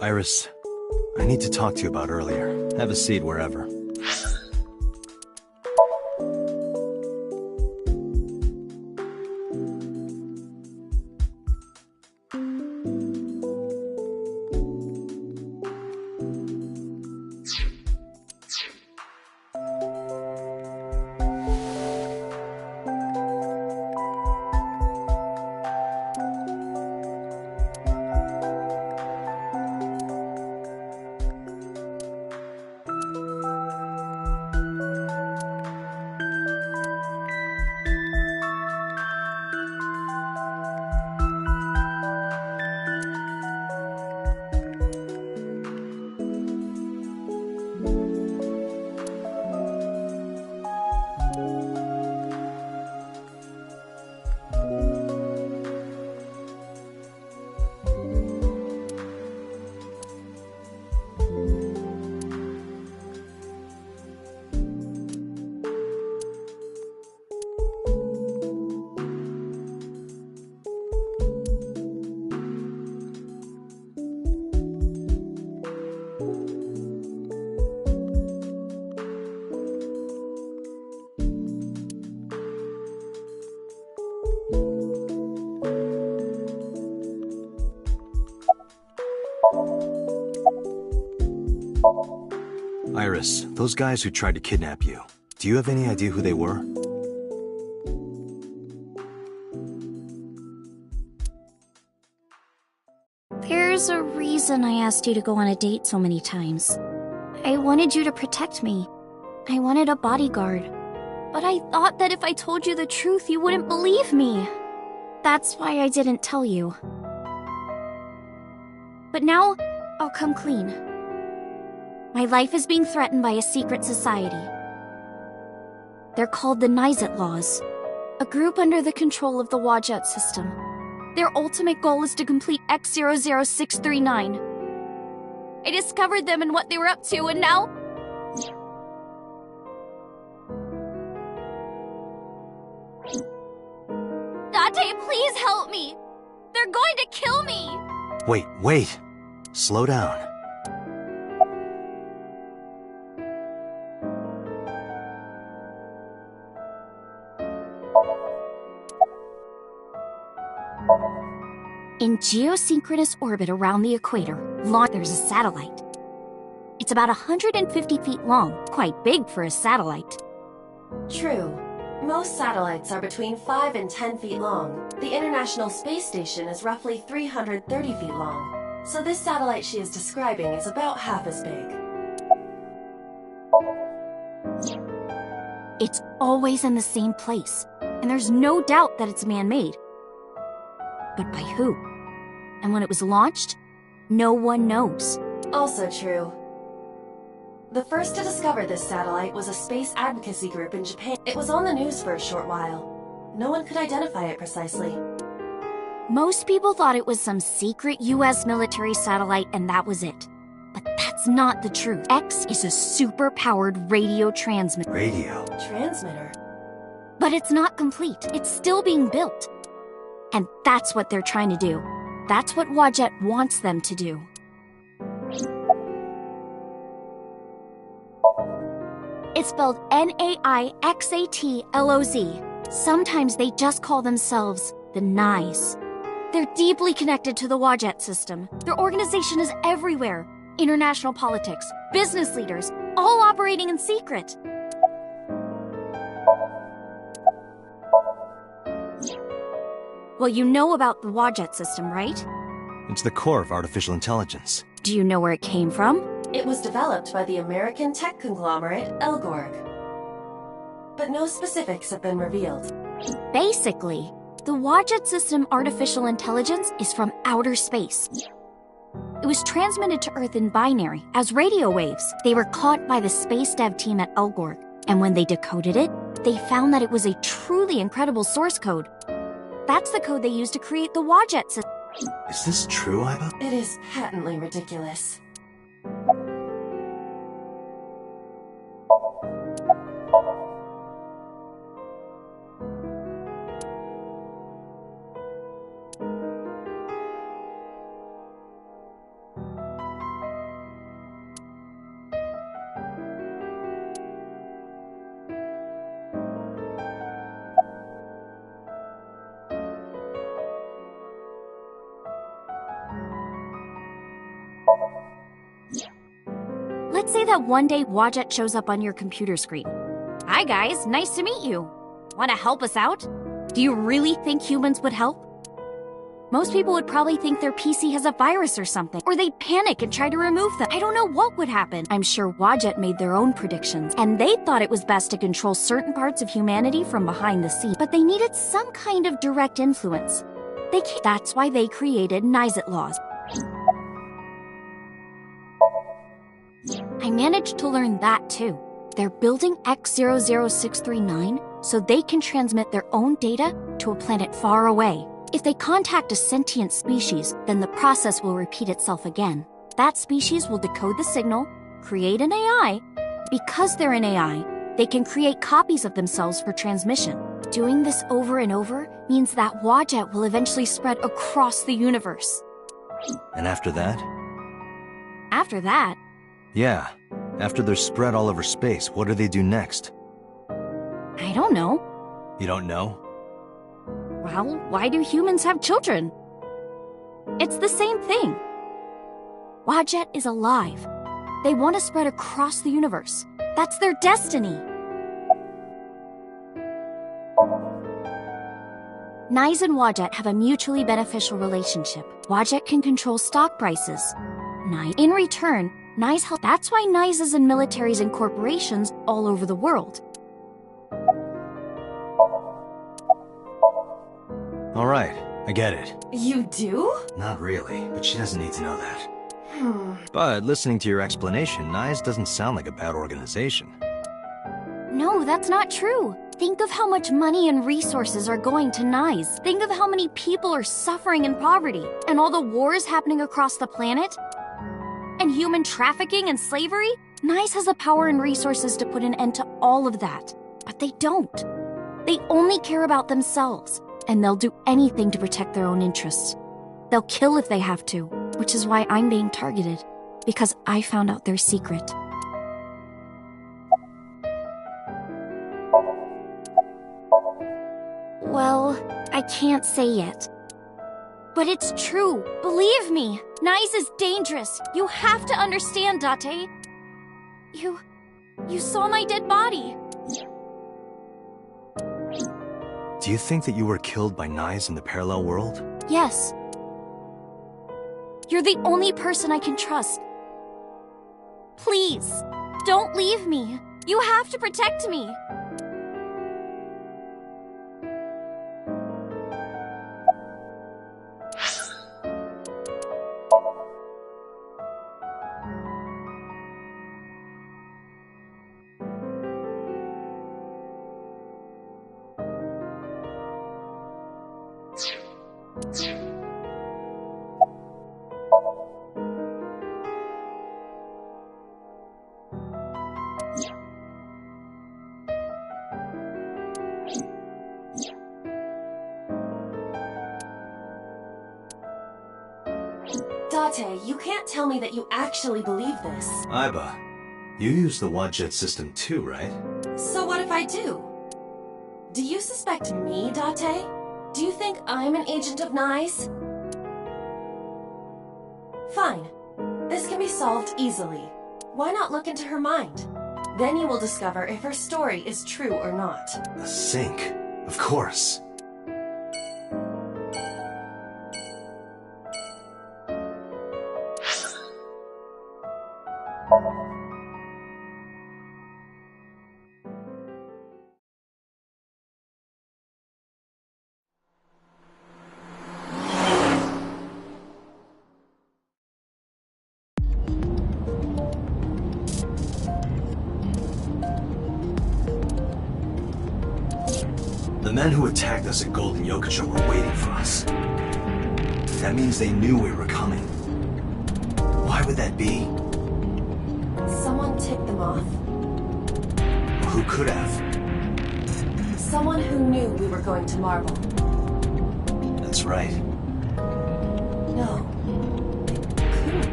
Iris, I need to talk to you about earlier. Have a seat wherever. Iris, those guys who tried to kidnap you, do you have any idea who they were? There's a reason I asked you to go on a date so many times. I wanted you to protect me. I wanted a bodyguard. But I thought that if I told you the truth, you wouldn't believe me. That's why I didn't tell you. But now, I'll come clean. My life is being threatened by a secret society. They're called the Nizet Laws, a group under the control of the Wadjet system. Their ultimate goal is to complete X00639. I discovered them and what they were up to, and now... Date, please help me! They're going to kill me! Wait. Slow down. In geosynchronous orbit around the equator, there's a satellite. It's about 150 feet long, quite big for a satellite. True. Most satellites are between 5 and 10 feet long. The International Space Station is roughly 330 feet long. So this satellite she is describing is about half as big. It's always in the same place, and there's no doubt that it's man-made. But by who? And when it was launched, no one knows. Also true. The first to discover this satellite was a space advocacy group in Japan. It was on the news for a short while. No one could identify it precisely. Most people thought it was some secret US military satellite and that was it. But that's not the truth. X is a super-powered radio transmitter. Radio? Transmitter? But it's not complete. It's still being built. And that's what they're trying to do. That's what Wadjet wants them to do. It's spelled Naixatloz. Sometimes they just call themselves the Nice. They're deeply connected to the Wadjet system. Their organization is everywhere. International politics, business leaders, all operating in secret. Well, you know about the Wadjet system, right? It's the core of artificial intelligence. Do you know where it came from? It was developed by the American tech conglomerate Elgorg. But no specifics have been revealed. Basically, the Wadjet system artificial intelligence is from outer space. It was transmitted to Earth in binary, as radio waves. They were caught by the space dev team at Elgorg, and when they decoded it, they found that it was a truly incredible source code. That's the code they used to create the Wadjet system. Is this true, Iva? It is patently ridiculous. Let's say that one day Wadjet shows up on your computer screen. Hi guys, nice to meet you. Want to help us out? Do you really think humans would help? Most people would probably think their PC has a virus or something, or they'd panic and try to remove them. I don't know what would happen. I'm sure Wadjet made their own predictions, and they thought it was best to control certain parts of humanity from behind the scenes, but they needed some kind of direct influence. That's why they created Nizet Laws. I managed to learn that too. They're building X00639 so they can transmit their own data to a planet far away. If they contact a sentient species, then the process will repeat itself again. That species will decode the signal, create an AI. Because they're an AI, they can create copies of themselves for transmission. Doing this over and over means that Wadjet will eventually spread across the universe. And after that? After that, Yeah. After they're spread all over space, what do they do next? I don't know. You don't know? Well, why do humans have children? It's the same thing. Wadjet is alive. They want to spread across the universe. That's their destiny. Nyes and Wadjet have a mutually beneficial relationship. Wadjet can control stock prices. In return, Nyes help. That's why Nyes is in militaries and corporations all over the world. All right, I get it. You do? Not really, but she doesn't need to know that. But listening to your explanation, Nyes doesn't sound like a bad organization. No, that's not true. Think of how much money and resources are going to Nyes. Think of how many people are suffering in poverty, and all the wars happening across the planet, and human trafficking and slavery. Nyes has the power and resources to put an end to all of that. But they don't. They only care about themselves, and they'll do anything to protect their own interests. They'll kill if they have to, which is why I'm being targeted, because I found out their secret. Well, I can't say yet. But it's true. Believe me, Nyes is dangerous. You have to understand, Date. You saw my dead body. Do you think that you were killed by Nyes in the parallel world? Yes. You're the only person I can trust. Please, don't leave me. You have to protect me. Date, you can't tell me that you actually believe this. Aiba, you use the Wadjet system too, right? So what if I do? Do you suspect me, Date? Do you think I'm an agent of Nyes? Fine. This can be solved easily. Why not look into her mind? Then you will discover if her story is true or not. A sync, of course. The men who attacked us at Golden Yokocho were waiting for us. That means they knew we were coming. Why would that be? Someone tipped them off. Who could have? Someone who knew we were going to Marble. That's right. No. It couldn't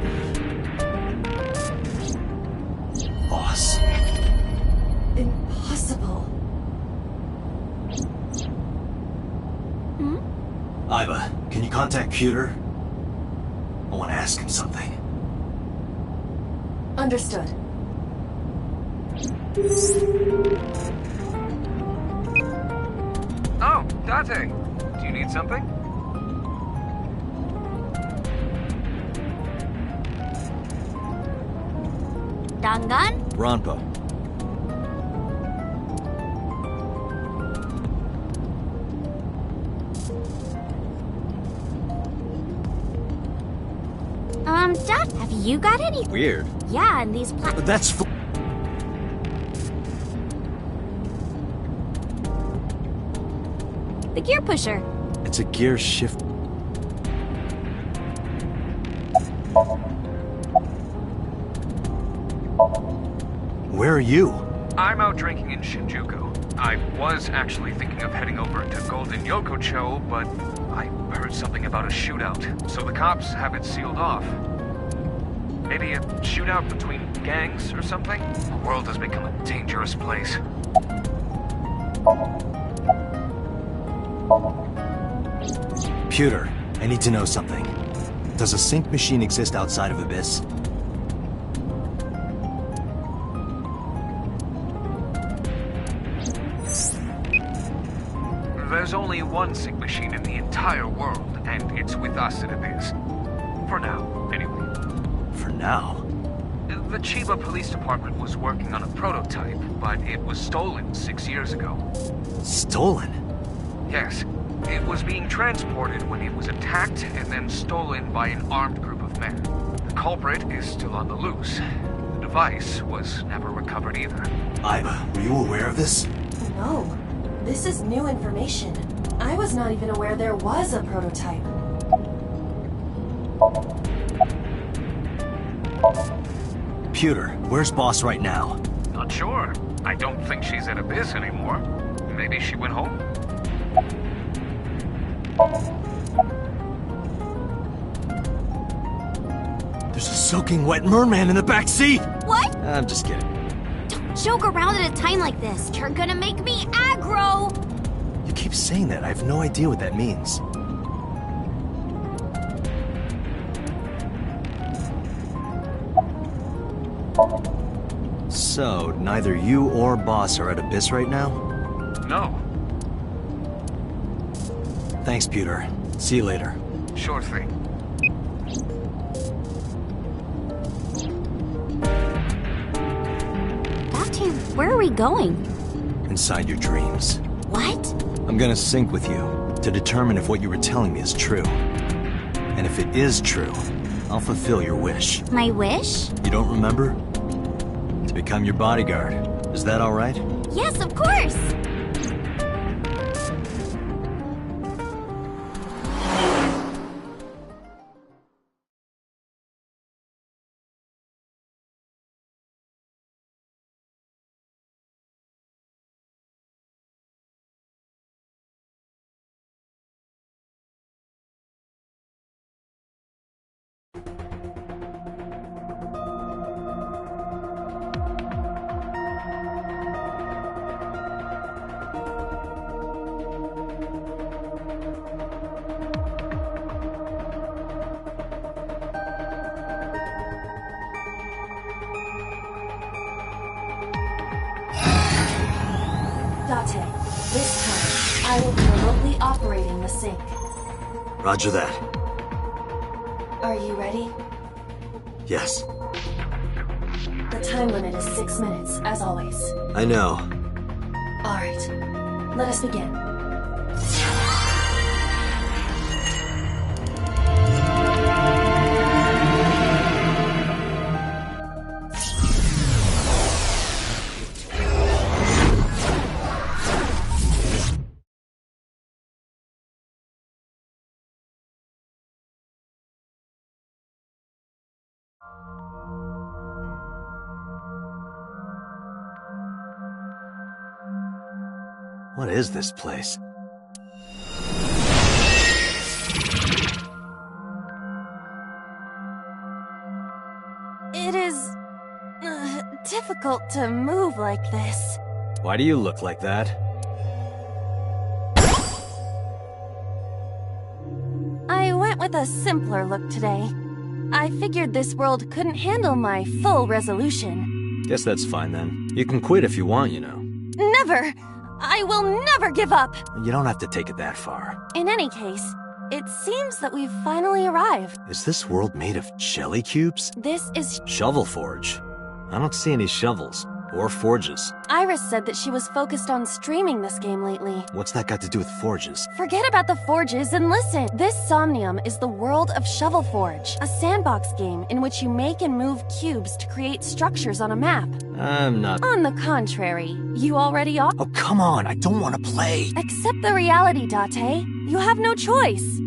be. Boss. Impossible. Aiba, can you contact Pewter? I want to ask him something. Understood. Oh, Date. Do you need something? Dangan? Ronpo. Dad, have you got any? Weird. Yeah, and these But that's the gear pusher. It's a gear shift. Where are you? I'm out drinking in Shinjuku. I was actually thinking of heading over to Golden Yokocho, but I heard something about a shootout, so the cops have it sealed off. Maybe a shootout between gangs or something? The world has become a dangerous place. Pewter, I need to know something. Does a sync machine exist outside of Abyss? There's only one sync machine in the entire world, and it's with us at Abyss. For now, anyway. For now? The Chiba Police Department was working on a prototype, but it was stolen 6 years ago. Stolen? Yes. It was being transported when it was attacked and then stolen by an armed group of men. The culprit is still on the loose. The device was never recovered either. Iba, were you aware of this? No. This is new information. I was not even aware there was a prototype. Pewter, where's Boss right now? Not sure. I don't think she's at Abyss anymore. Maybe she went home? There's a soaking wet merman in the back seat! What? I'm just kidding. Don't joke around at a time like this. You're gonna make me aggro! You keep saying that. I have no idea what that means. So, neither you or Boss are at Abyss right now? No. Thanks, Pewter. See you later. Sure thing. Doctor, where are we going? Inside your dreams. What? I'm gonna sync with you to determine if what you were telling me is true. And if it is true, I'll fulfill your wish. My wish? You don't remember? To become your bodyguard. Is that all right? Yes, of course! Date, this time, I will be remotely operating the sync. Roger that. Are you ready? Yes. The time limit is 6 minutes, as always. I know. Alright, let us begin. What is this place? It is... difficult to move like this. Why do you look like that? I went with a simpler look today. I figured this world couldn't handle my full resolution. Guess that's fine then. You can quit if you want, you know. Never! I will never give up! You don't have to take it that far. In any case, it seems that we've finally arrived. Is this world made of jelly cubes? This is... Shovel forge. I don't see any shovels. Or forges. Iris said that she was focused on streaming this game lately. What's that got to do with forges? Forget about the forges and listen! This Somnium is the world of Shovel Forge, a sandbox game in which you make and move cubes to create structures on a map. I'm not... On the contrary, you already are. Oh, come on! I don't want to play! Accept the reality, Date. You have no choice.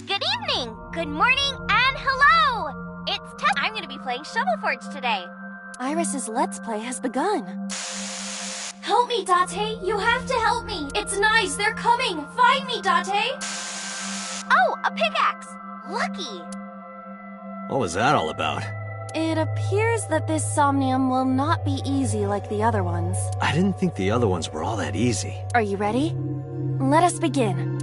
Good evening, good morning, and hello! It's Tess. I'm gonna be playing Shovel Forge today. Iris's Let's Play has begun. Help me, Date! You have to help me! It's nice, they're coming! Find me, Date! Oh, a pickaxe! Lucky! What was that all about? It appears that this Somnium will not be easy like the other ones. I didn't think the other ones were all that easy. Are you ready? Let us begin.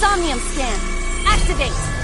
Somnium scan. Activate.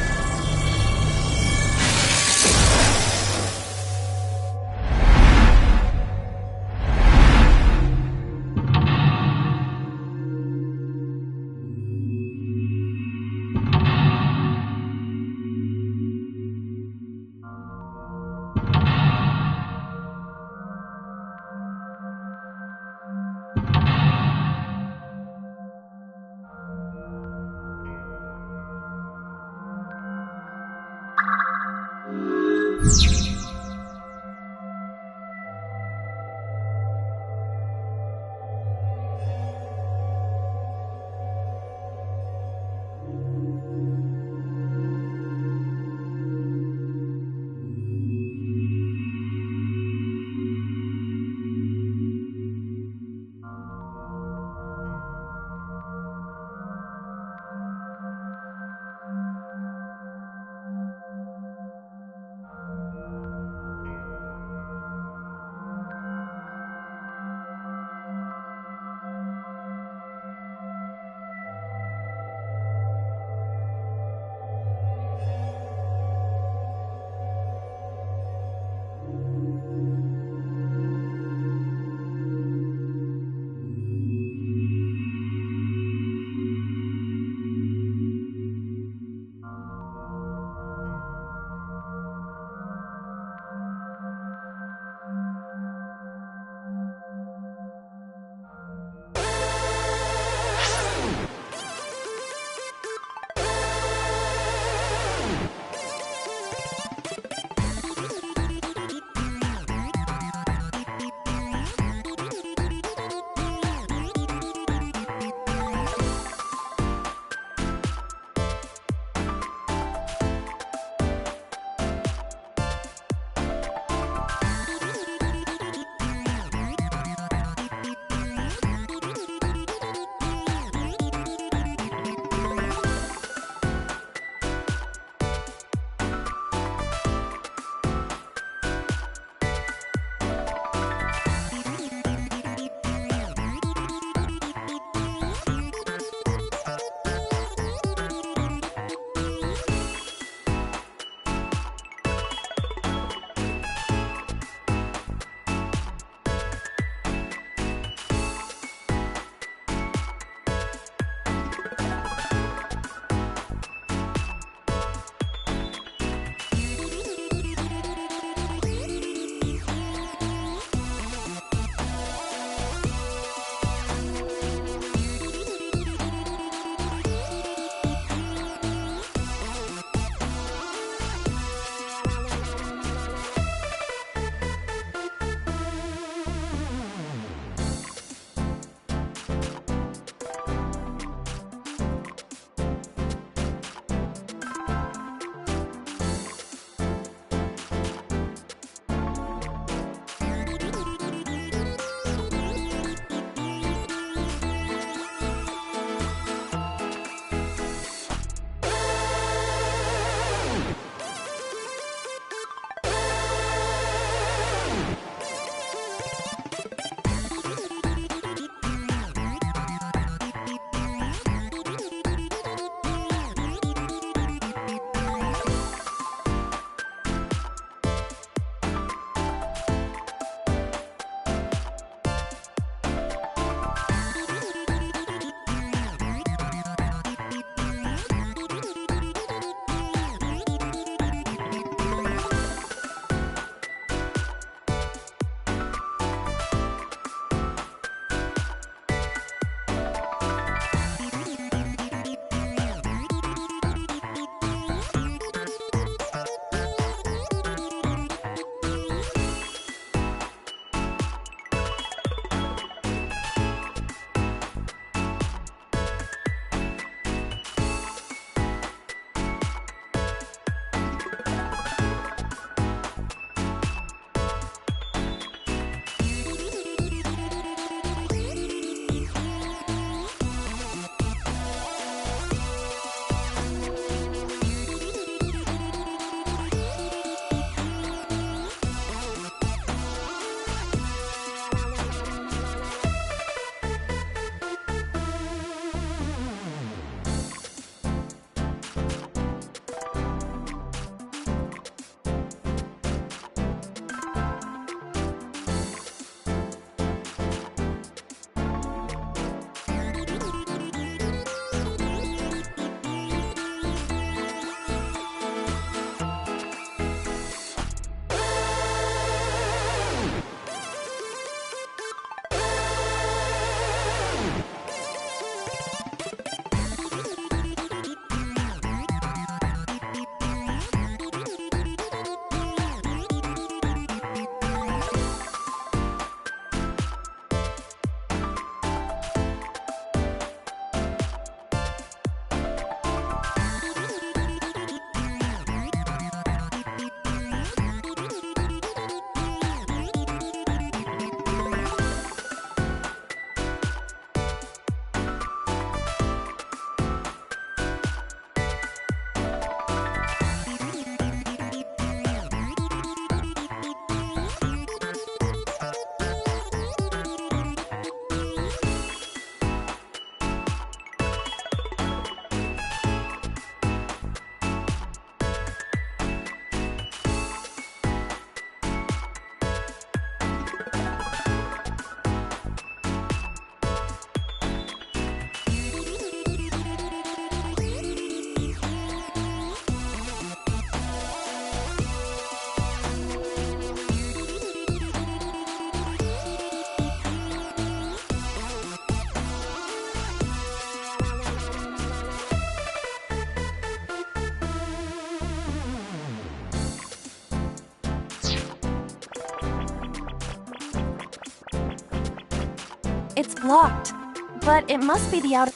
It's blocked, but it must be the outer...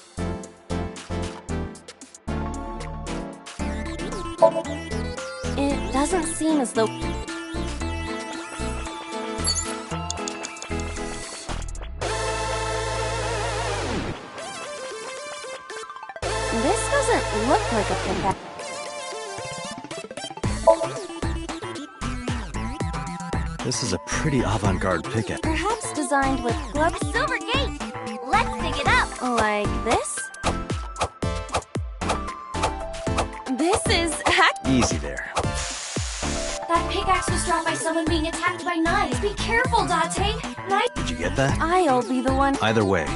It doesn't seem as though... This doesn't look like a pickaxe. This is a pretty avant-garde pickaxe. Perhaps designed with gloves. Silver gate! Let's dig it up! Like this? This is Easy there. That pickaxe was dropped by someone being attacked by knives. Be careful, Date. Did you get that? I'll be the one. Either way,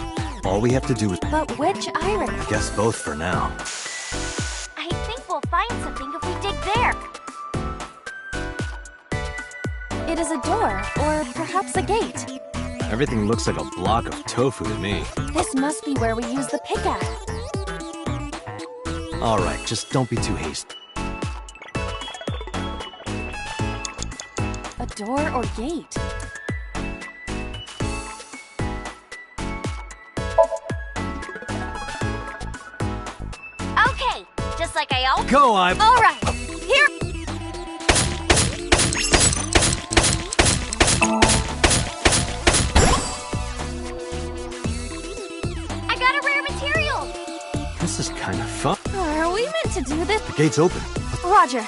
all we have to do is... But which iris? I guess both for now. I think we'll find something if we dig there. It is a door, or perhaps a gate. Everything looks like a block of tofu to me. This must be where we use the pickaxe. All right, just don't be too hasty. A door or gate? Okay, just like I always... Go, I'm... All right, here... I got a rare material! This is kind of fun. Are we meant to do this? The gate's open. Roger.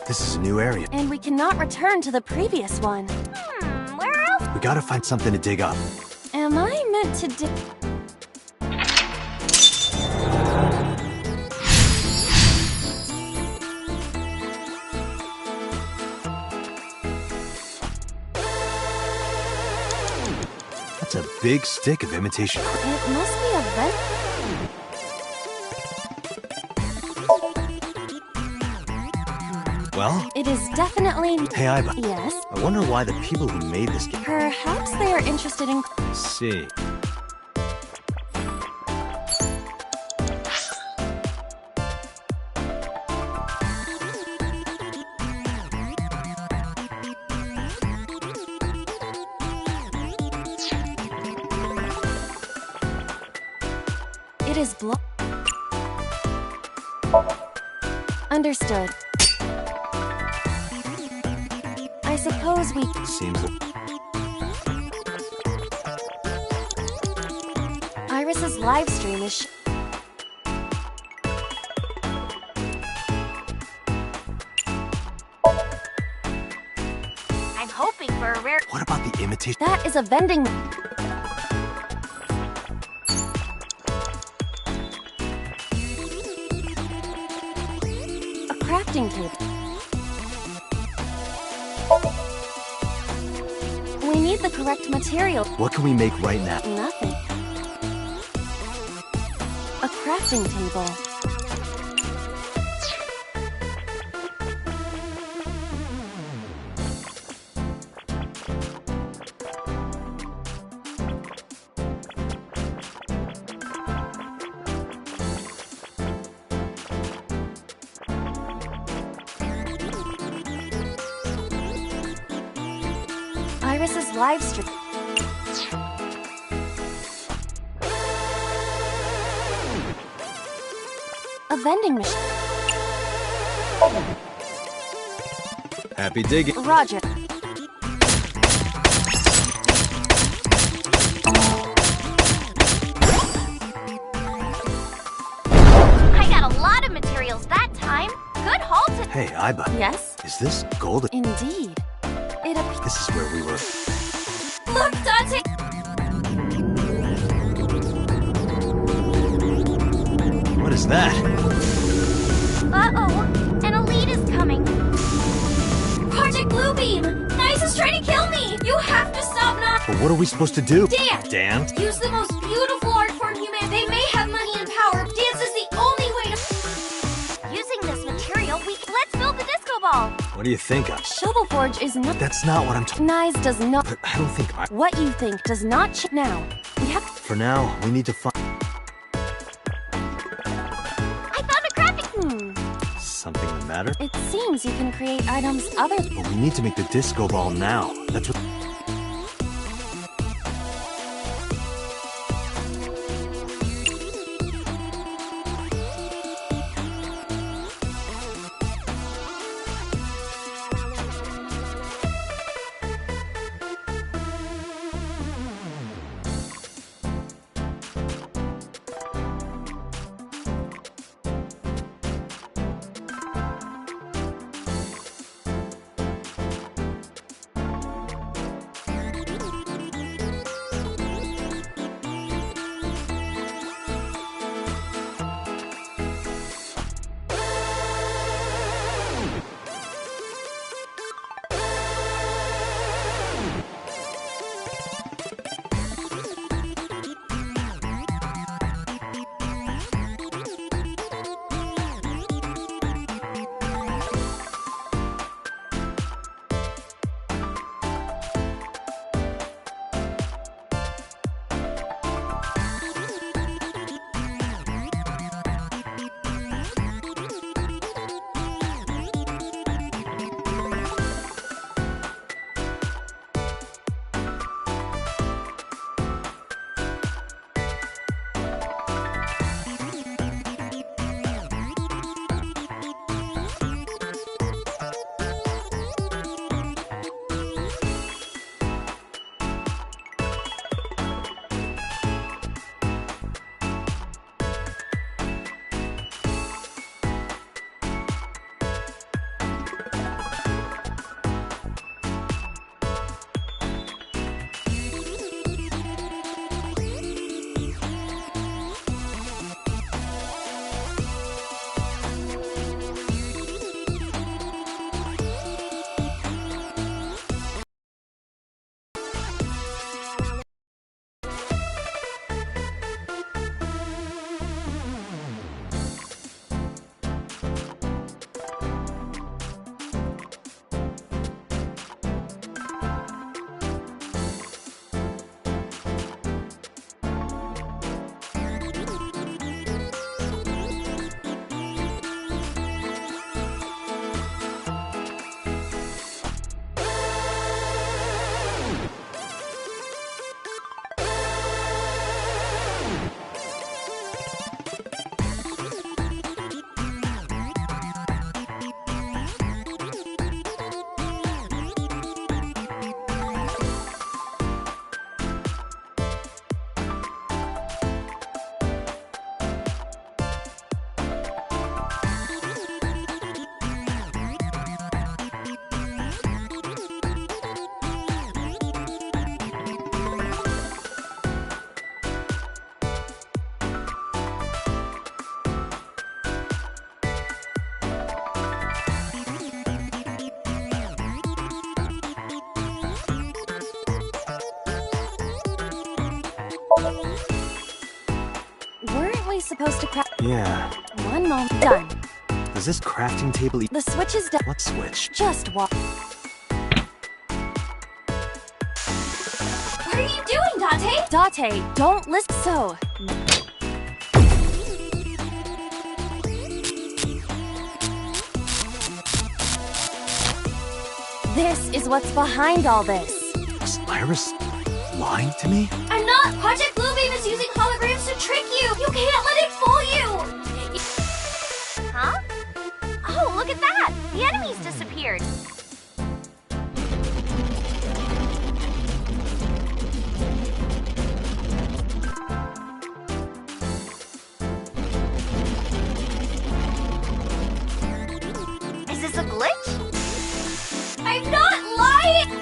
This is a new area. And we cannot return to the previous one. Where else? We gotta find something to dig up. Am I meant to dig? That's a big stick of imitation. It must be a vent. Well? It is definitely... Hey, Iba. Yes? I wonder why the people who made this game... Perhaps they are interested in... See. It is blocked. Understood. I suppose we... Seems... Iris's live stream is... I'm hoping for a rare... What about the imitation? That is a vending... A crafting table. We need the correct material. What can we make right now? Nothing. A crafting table. Iris's live stream. A vending machine. Happy digging. Roger. I got a lot of materials that time. Good haul to... Hey, Iba. Yes? Is this gold? Indeed. It appears... This is where we were. Look, Dante! What is that? Uh-oh, an elite is coming. Project Bluebeam! Nice is trying to kill me! You have to stop now! But what are we supposed to do? Dance! Dance? Use the most beautiful art form human. They may have money and power. Dance is the only way to... Using this material, let's build the disco ball. What do you think of? Shovel Forge is not... That's not what I'm talking... Nice does not... But I don't think I... What you think does not change now. We have to... For now, we need to find... I found a crafting... Something the matter? matter? It seems you can create items other... But we need to make the disco ball now. That's what... Weren't we supposed to craft... Yeah. One moment. Done. Does this crafting table... The switch is done. What switch? Just walk. What are you doing, Date? Date, don't listen. So... This is what's behind all this. Is Iris lying to me? I'm not! Project Bluebeam is using holograms to trick you! You can't let it fool you! Huh? Oh, look at that! The enemies disappeared. Is this a glitch? I'm not lying!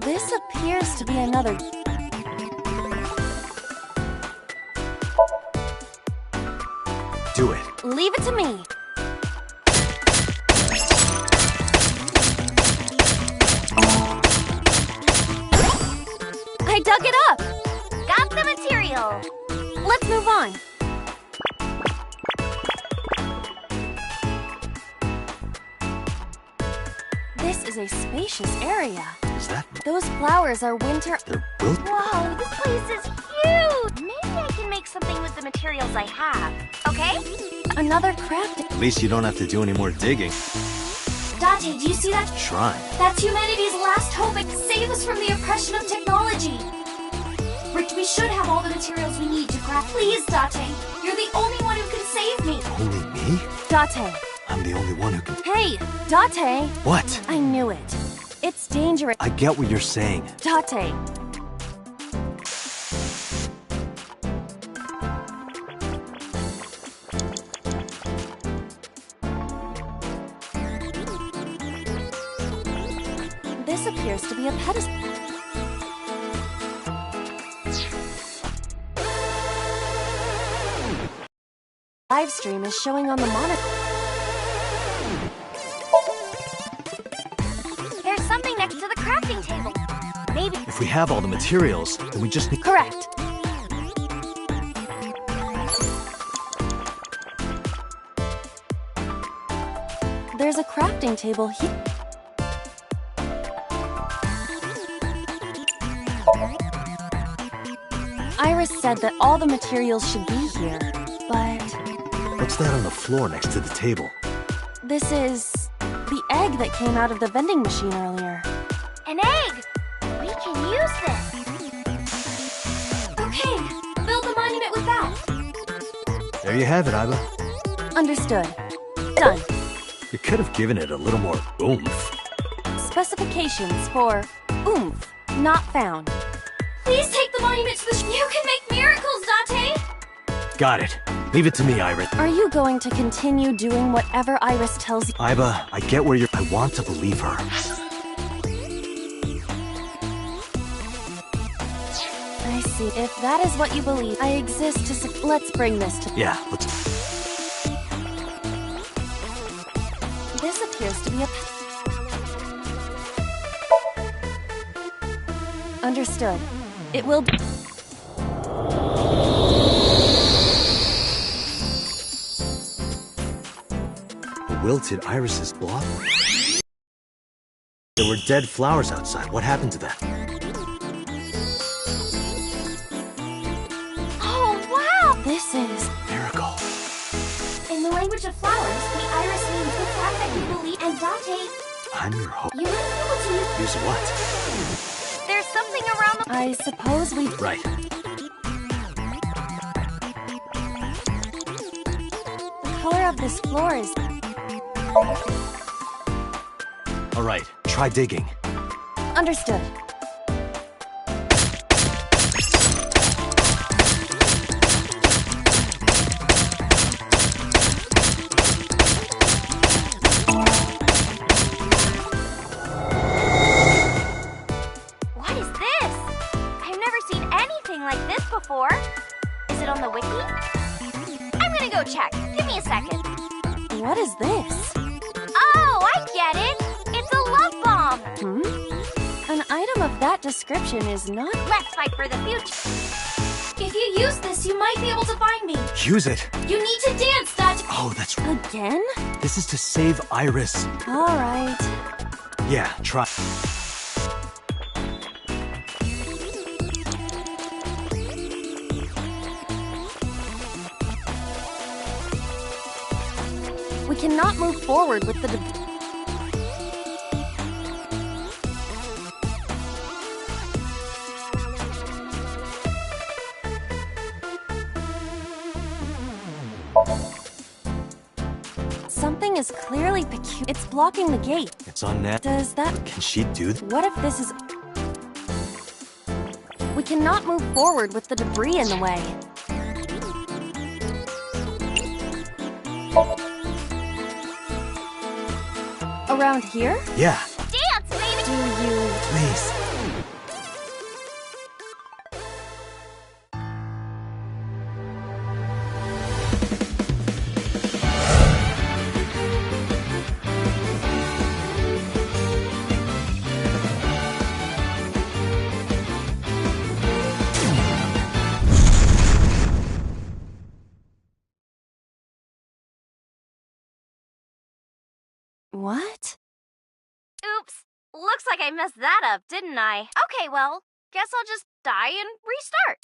This appears to be another... do it. Leave it to me. I dug it up. Got the material. Let's move on. This is a spacious area. Is that... Those flowers are winter... They're wilt? Whoa, this place is huge. Maybe I can make something with the materials I have. Okay? Another craft... At least you don't have to do any more digging. Date, do you see that? Shrine. That's humanity's last hope. It save us from the oppression of technology. We should have all the materials we need to craft. Please, Date. You're the only one who can save me. Only me? Date. I'm the only one who can... Hey, Date. What? I knew it. It's dangerous. I get what you're saying. Date. This appears to be a pedestal. Live stream is showing on the monitor. There's something next to the crafting table. Maybe. If we have all the materials, then we just need... Correct. There's a crafting table here. Iris said that all the materials should be here, but... What's that on the floor next to the table? This is... the egg that came out of the vending machine earlier. An egg! We can use this. Okay, build the monument with that. There you have it, Iba. Understood. Done. You could have given it a little more oomph. Specifications for oomph not found. Please take the monument to the... You can make miracles, Date! Got it. Leave it to me, Iris. Are you going to continue doing whatever Iris tells you? Iba, I get where you're... I want to believe her. I see. If that is what you believe, I exist to let's bring this to... Yeah, let's... This appears to be a... Understood. It will... Wilted Iris's block? There were dead flowers outside. What happened to them? Oh, wow! This is... Miracle. In the language of flowers, the iris means the fact that you believe, and Date... I'm your hope. You might be able to use... Use what? There's something around the... I suppose we... Right. The color of this floor is... All right, try digging. Understood. What is this? I've never seen anything like this before. Is it on the wiki? I'm gonna go check. Give me a second. What is this? Oh, I get it! It's a love bomb! An item of that description is not... Let's fight for the future. If you use this, you might be able to find me. Use it. You need to dance, Date. Oh, that's right. Again? This is to save Iris. All right. Yeah, try. We cannot move forward with the... Something is clearly peculiar. It's blocking the gate. It's on net. Does that... Can she do that? What if this is... We cannot move forward with the debris in the way. Around here? Yeah. Dance, baby! Do you... Please. What? Oops. Looks like I messed that up, didn't I? Okay, well, guess I'll just die and restart.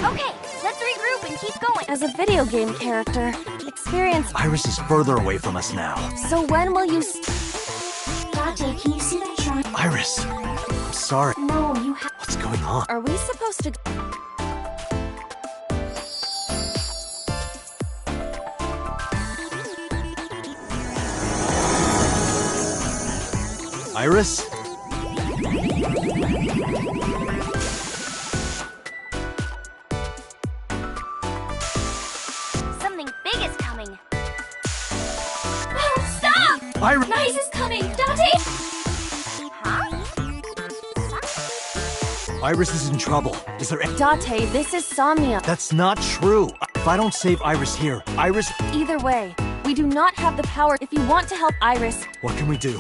Okay, let's regroup and keep going. As a video game character, experience... Iris is further away from us now. So when will you... Dante, can you see that shrine? Iris, I'm sorry. No, you have... What's going on? Are we supposed to... Iris? Something big is coming. Oh, stop! Iris! Nice is coming! Dante! Huh? Iris is in trouble. Is there any... Dante, this is Somnium. That's not true. If I don't save Iris here, Iris... Either way, we do not have the power. If you want to help Iris... What can we do?